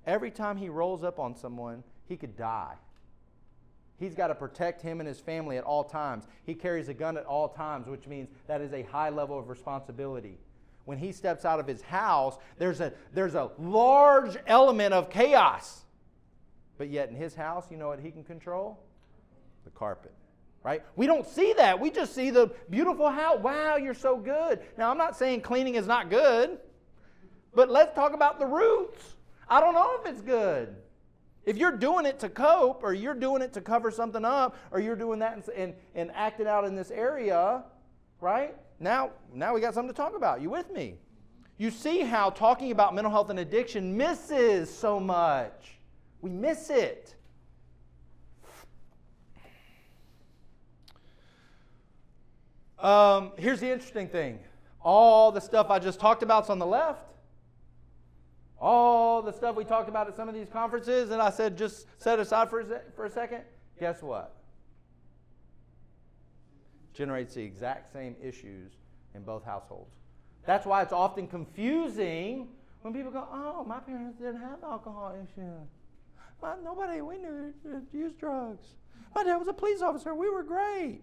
every time he rolls up on someone, he could die. He's got to protect him and his family at all times. He carries a gun at all times, which means that is a high level of responsibility. When he steps out of his house, there's a large element of chaos. But yet in his house, you know what he can control? The carpet, right? We don't see that. We just see the beautiful house. Wow, you're so good. Now, I'm not saying cleaning is not good, but let's talk about the roots. I don't know if it's good. If you're doing it to cope, or you're doing it to cover something up, or you're doing that and acting out in this area, right? Now we got something to talk about. You with me? You see how talking about mental health and addiction misses so much. We miss it. Here's the interesting thing. All the stuff I just talked about is on the left. All the stuff we talked about at some of these conferences, and I said just set aside for a second. Guess what? Generates the exact same issues in both households. That's why it's often confusing when people go, oh, my parents didn't have alcohol issues. Nobody we knew used drugs. My dad was a police officer. We were great.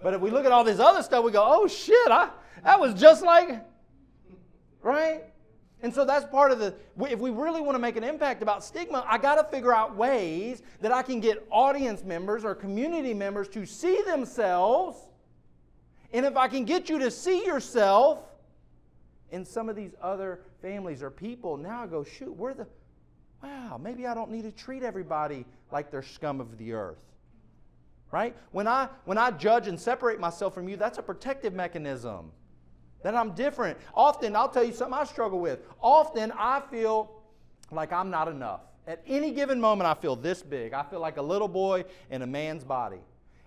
But if we look at all this other stuff, we go, oh, shit, that was just like, right? And so that's part of if we really want to make an impact about stigma, I got to figure out ways that I can get audience members or community members to see themselves. And if I can get you to see yourself in some of these other families or people, now I go, shoot, wow, maybe I don't need to treat everybody like they're scum of the earth. Right? When I judge and separate myself from you, that's a protective mechanism. That I'm different. Often, I'll tell you something I struggle with. Often I feel like I'm not enough. At any given moment, I feel this big. I feel like a little boy in a man's body.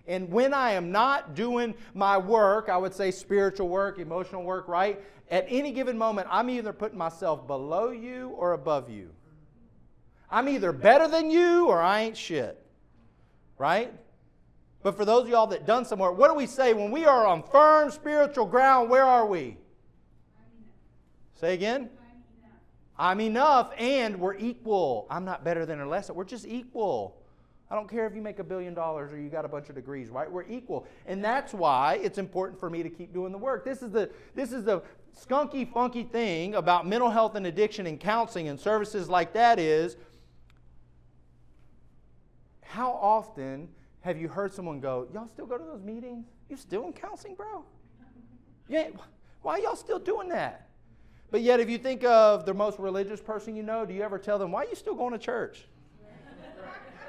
And when I am not doing my work, I would say spiritual work, emotional work, right? At any given moment, I'm either putting myself below you or above you. I'm either better than you or I ain't shit. Right? But for those of y'all that done some work, what do we say? When we are on firm spiritual ground, where are we? Say again? I'm enough, and we're equal. I'm not better than or less. We're just equal. I don't care if you make $1 billion or you got a bunch of degrees, right? We're equal. And that's why it's important for me to keep doing the work. This is the skunky, funky thing about mental health and addiction and counseling and services like that is, how often have you heard someone go, y'all still go to those meetings? You still in counseling, bro? Yeah, why are y'all still doing that? But yet if you think of the most religious person you know, do you ever tell them, why are you still going to church?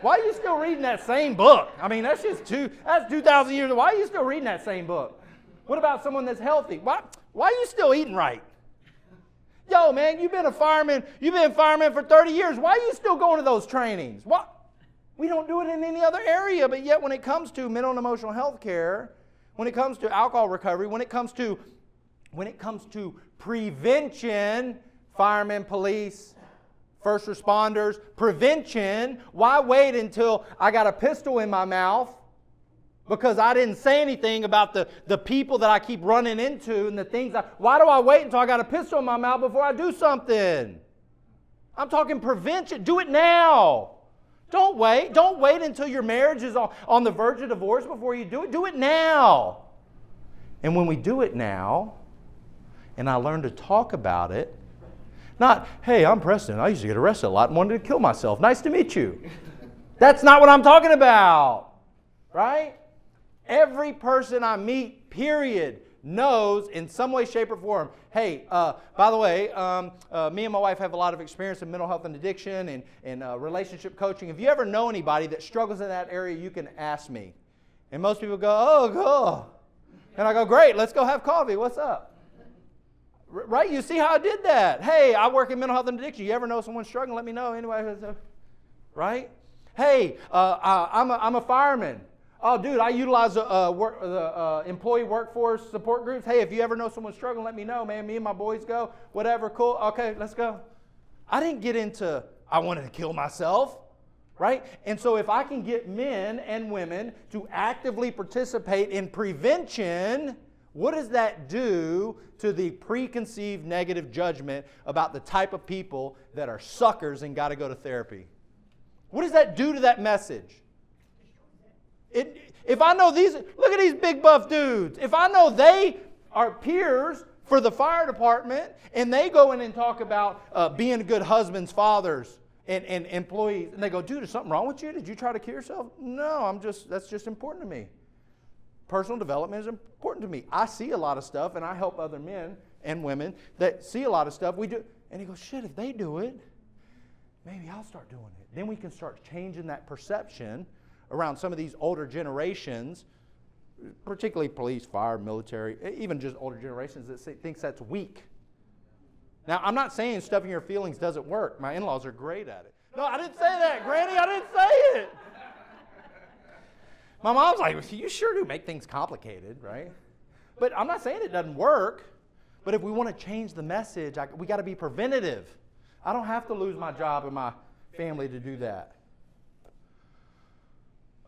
Why are you still reading that same book? I mean, that's 2,000 years. Why are you still reading that same book? What about someone that's healthy? Why are you still eating right? Yo, man, you've been fireman for 30 years. Why are you still going to those trainings? What? We don't do it in any other area, but yet when it comes to mental and emotional health care, when it comes to alcohol recovery, when it comes to prevention, firemen, police, first responders, prevention, why wait until I got a pistol in my mouth because I didn't say anything about the people that I keep running into and the things. Why do I wait until I got a pistol in my mouth before I do something? I'm talking prevention. Do it now. Don't wait. Don't wait until your marriage is on the verge of divorce before you do it. Do it now. And when we do it now, and I learn to talk about it, not, hey, I'm Preston. I used to get arrested a lot and wanted to kill myself. Nice to meet you. That's not what I'm talking about. Right? Every person I meet, period, knows in some way, shape, or form, hey, by the way, me and my wife have a lot of experience in mental health and addiction and relationship coaching. If you ever know anybody that struggles in that area, you can ask me. And most people go, oh, cool. And I go, great, let's go have coffee. What's up? Right? You see how I did that? Hey, I work in mental health and addiction. You ever know someone struggling? Let me know. Anyway, right? Hey, I'm a fireman. Oh, dude, I utilize the employee workforce support groups. Hey, if you ever know someone struggling, let me know, man. Me and my boys go. Whatever, cool. Okay, let's go. I didn't get into, I wanted to kill myself, right? And so if I can get men and women to actively participate in prevention, what does that do to the preconceived negative judgment about the type of people that are suckers and got to go to therapy? What does that do to that message? If I know look at these big buff dudes. If I know they are peers for the fire department and they go in and talk about being good husbands, fathers, and employees, and they go, dude, is something wrong with you? Did you try to kill yourself? No, that's just important to me. Personal development is important to me. I see a lot of stuff, and I help other men and women that see a lot of stuff. We do, and he goes, shit, if they do it, maybe I'll start doing it. Then we can start changing that perception around some of these older generations, particularly police, fire, military, even just older generations that thinks that's weak. Now, I'm not saying stuffing your feelings doesn't work. My in-laws are great at it. No, I didn't say that, Granny. I didn't say it. My mom's like, you sure do make things complicated, right? But I'm not saying it doesn't work. But if we want to change the message, we got to be preventative. I don't have to lose my job and my family to do that.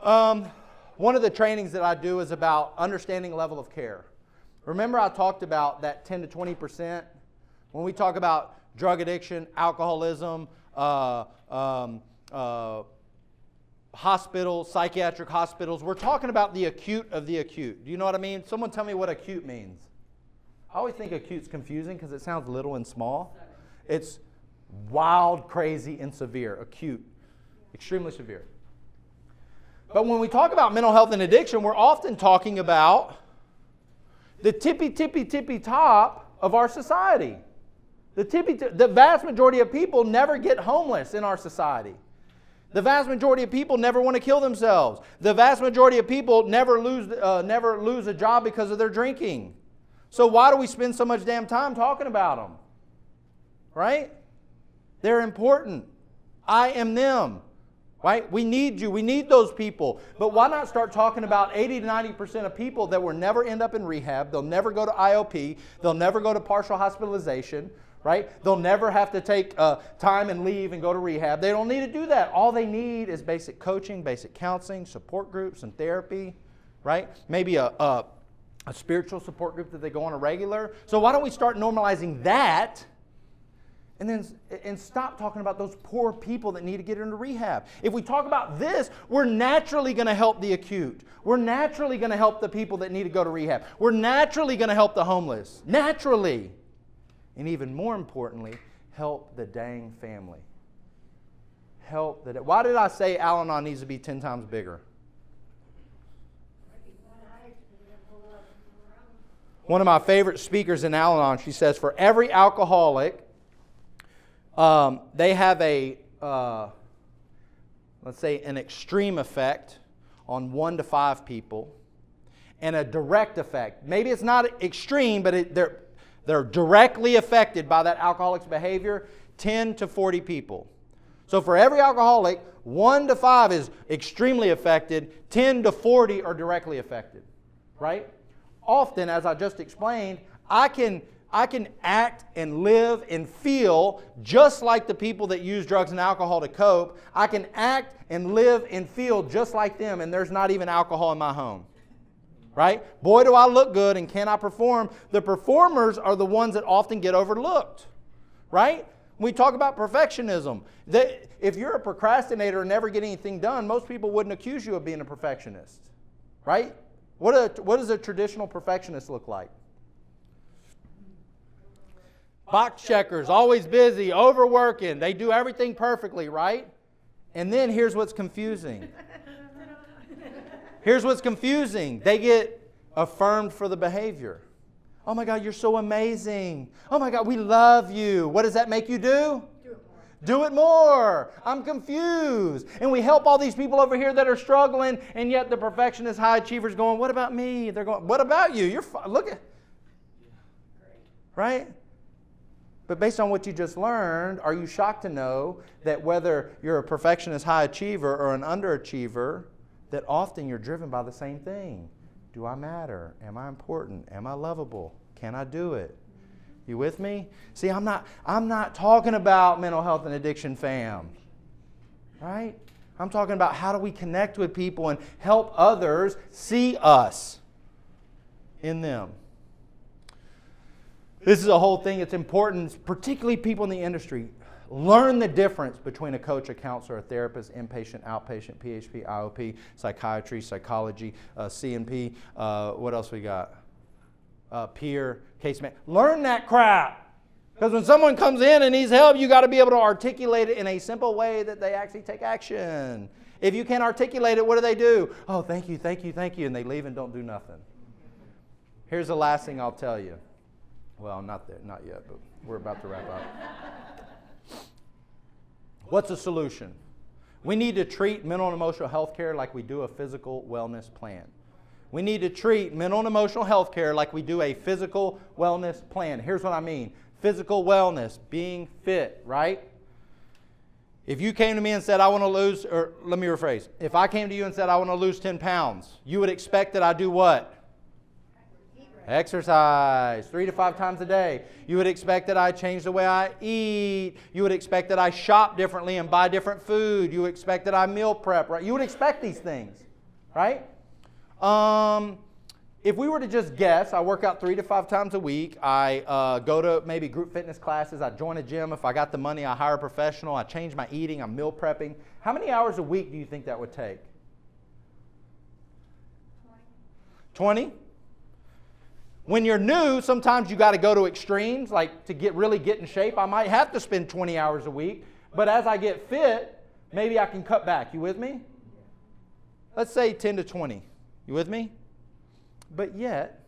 One of the trainings that I do is about understanding level of care. Remember I talked about that 10 to 20%? When we talk about drug addiction, alcoholism, hospitals, psychiatric hospitals, we're talking about the acute of the acute. Do you know what I mean? Someone tell me what acute means. I always think acute's confusing because it sounds little and small. It's wild, crazy, and severe. Acute. Extremely severe. But when we talk about mental health and addiction, we're often talking about the tippy top of our society. The vast majority of people never get homeless in our society. The vast majority of people never want to kill themselves. The vast majority of people never lose a job because of their drinking. So why do we spend so much damn time talking about them? Right? They're important. I am them. Right? We need you. We need those people. But why not start talking about 80 to 90% of people that will never end up in rehab. They'll never go to IOP. They'll never go to partial hospitalization. Right? They'll never have to take time and leave and go to rehab. They don't need to do that. All they need is basic coaching, basic counseling, support groups, and therapy. Right? Maybe a spiritual support group that they go on a regular. So why don't we start normalizing that? And stop talking about those poor people that need to get into rehab. If we talk about this, we're naturally going to help the acute. We're naturally going to help the people that need to go to rehab. We're naturally going to help the homeless. Naturally. And even more importantly, help the dang family. Why did I say Al-Anon needs to be 10 times bigger? One of my favorite speakers in Al-Anon, she says, for every alcoholic, they have let's say, an extreme effect on 1 to 5 people and a direct effect. Maybe it's not extreme, but they're directly affected by that alcoholic's behavior, 10 to 40 people. So for every alcoholic, 1 to 5 is extremely affected, 10 to 40 are directly affected, right? Often, as I just explained, I can act and live and feel just like the people that use drugs and alcohol to cope. I can act and live and feel just like them, and there's not even alcohol in my home. Right? Boy, do I look good, and can I perform? The performers are the ones that often get overlooked. Right? When we talk about perfectionism, if you're a procrastinator and never get anything done, most people wouldn't accuse you of being a perfectionist. Right? What does a traditional perfectionist look like? Box checkers, always busy, overworking. They do everything perfectly, right? And then here's what's confusing. Here's what's confusing. They get affirmed for the behavior. Oh my God, you're so amazing. Oh my God, we love you. What does that make you do? Do it more. I'm confused. And we help all these people over here that are struggling, and yet the perfectionist high achievers going, what about me? They're going, what about you? You're fine. Look at, right? But based on what you just learned, are you shocked to know that whether you're a perfectionist high achiever or an underachiever, that often you're driven by the same thing? Do I matter? Am I important? Am I lovable? Can I do it? You with me? See, I'm not talking about mental health and addiction, fam. Right? I'm talking about how do we connect with people and help others see us in them. This is a whole thing. It's important, particularly people in the industry. Learn the difference between a coach, a counselor, a therapist, inpatient, outpatient, PHP, IOP, psychiatry, psychology, CNP. What else we got? Peer, case man. Learn that crap. Because when someone comes in and needs help, you got to be able to articulate it in a simple way that they actually take action. If you can't articulate it, what do? Oh, thank you, thank you, thank you. And they leave and don't do nothing. Here's the last thing I'll tell you. Well, not yet, but we're about to wrap up. What's the solution? We need to treat mental and emotional health care like we do a physical wellness plan. We need to treat mental and emotional health care like we do a physical wellness plan. Here's what I mean. Physical wellness, being fit, right? If you came to me and said, I want to lose, or let me rephrase. If I came to you and said, I want to lose 10 pounds, you would expect that I do what? Exercise 3 to 5 times a day. You would expect that I change the way I eat. You would expect that I shop differently and buy different food. You would expect that I meal prep, right? You would expect these things, right? If we were to just guess, I work out 3 to 5 times a week. I go to maybe group fitness classes. I join a gym. If I got the money, I hire a professional. I change my eating. I'm meal prepping. How many hours a week do you think that would take? 20? When you're new, sometimes you got to go to extremes, like to really get in shape. I might have to spend 20 hours a week. But as I get fit, maybe I can cut back. You with me? Let's say 10 to 20. You with me? But yet,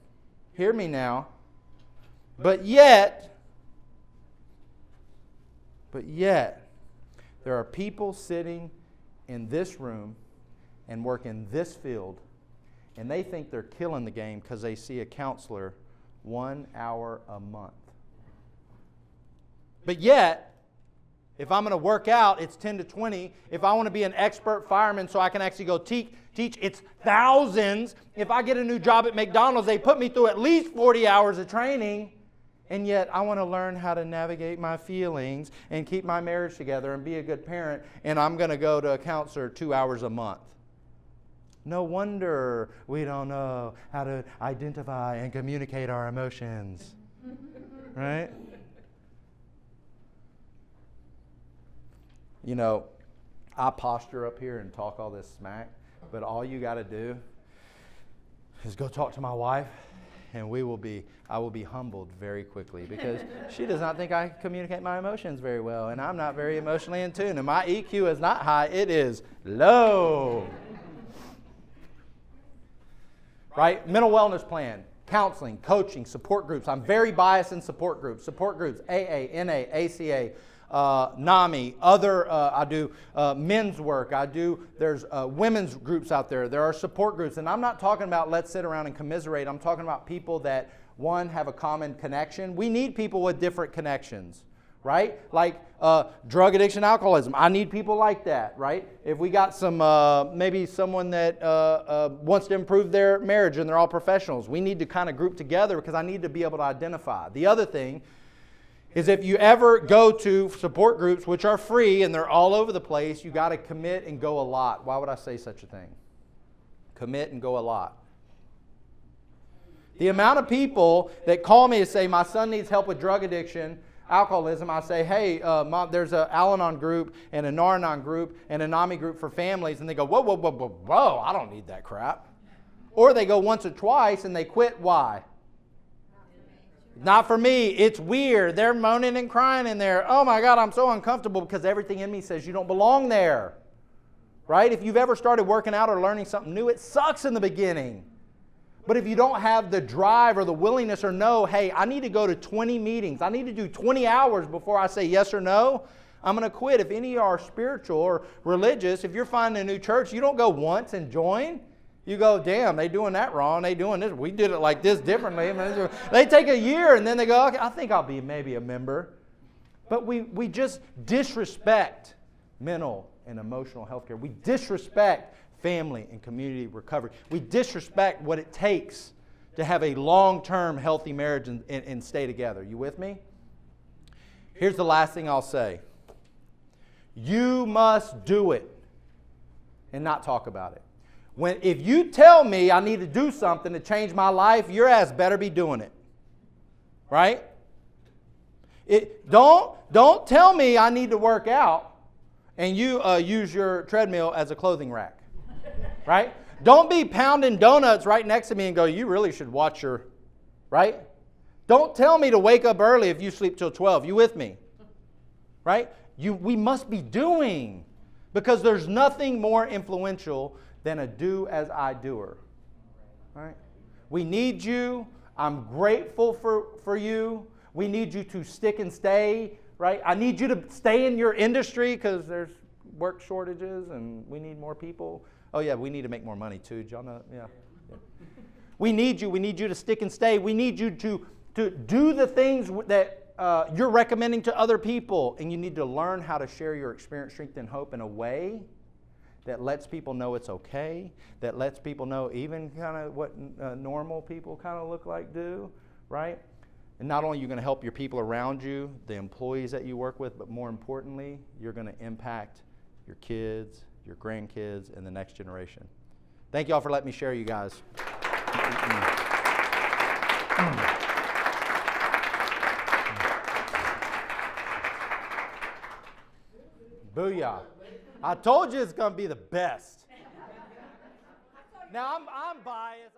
hear me now, but yet, there are people sitting in this room and work in this field, and they think they're killing the game because they see a counselor 1 hour a month. But yet, If I'm going to work out, it's 10 to 20. If I want to be an expert fireman so I can actually go teach, it's thousands. If I get a new job at McDonald's, they put me through at least 40 hours of training. And yet I want to learn how to navigate my feelings and keep my marriage together and be a good parent. And I'm going to go to a counselor 2 hours a month. No wonder we don't know how to identify and communicate our emotions. Right? You know, I posture up here and talk all this smack, but all you got to do is go talk to my wife, and I will be humbled very quickly because she does not think I communicate my emotions very well, and I'm not very emotionally in tune, and my EQ is not high, it is low. Right? Mental wellness plan, counseling, coaching, support groups. I'm very biased in support groups. Support groups, AA, NA, ACA, NAMI, I do men's work. There's women's groups out there. There are support groups. And I'm not talking about let's sit around and commiserate. I'm talking about people that, one, have a common connection. We need people with different connections, right? Like drug addiction, alcoholism. I need people like that, right? If we got some, maybe someone that wants to improve their marriage and they're all professionals, we need to kind of group together because I need to be able to identify. The other thing is if you ever go to support groups, which are free and they're all over the place, you got to commit and go a lot. Why would I say such a thing? Commit and go a lot. The amount of people that call me and say, my son needs help with drug addiction, alcoholism, I say, hey, Mom, there's an Al-Anon group and a Nar-Anon group and a NAMI group for families. And they go, whoa, I don't need that crap. Or they go once or twice and they quit. Why? Not for me. It's weird. They're moaning and crying in there. Oh my God, I'm so uncomfortable because everything in me says you don't belong there. Right? If you've ever started working out or learning something new, it sucks in the beginning. But if you don't have the drive or the willingness or know, hey, I need to go to 20 meetings. I need to do 20 hours before I say yes or no, I'm going to quit. If any of you are spiritual or religious, if you're finding a new church, you don't go once and join. You go, damn, they doing that wrong. They doing this. We did it like this differently. They take a year and then they go, okay, I think I'll be maybe a member. But we just disrespect mental and emotional health care. We disrespect family and community recovery. We disrespect what it takes to have a long-term healthy marriage and stay together. You with me? Here's the last thing I'll say. You must do it and not talk about it. If you tell me I need to do something to change my life, your ass better be doing it. Right? Don't tell me I need to work out and you use your treadmill as a clothing rack. Right? Don't be pounding donuts right next to me and go, you really should watch your, right? Don't tell me to wake up early if you sleep till 12. You with me? Right? We must be doing, because there's nothing more influential than a do as I doer. Right? We need you. I'm grateful for you. We need you to stick and stay. Right? I need you to stay in your industry because there's work shortages and we need more people. Oh yeah, we need to make more money too. Did y'all know? Yeah. We need you. We need you to stick and stay. We need you to do the things that you're recommending to other people. And you need to learn how to share your experience, strength, and hope in a way that lets people know it's okay, that lets people know even kind of what normal people kind of look like do, right? And not only are you going to help your people around you, the employees that you work with, but more importantly, you're going to impact your kids, your grandkids, and the next generation. Thank you all for letting me share, you guys. Booyah. I told you it's going to be the best. Now, I'm biased.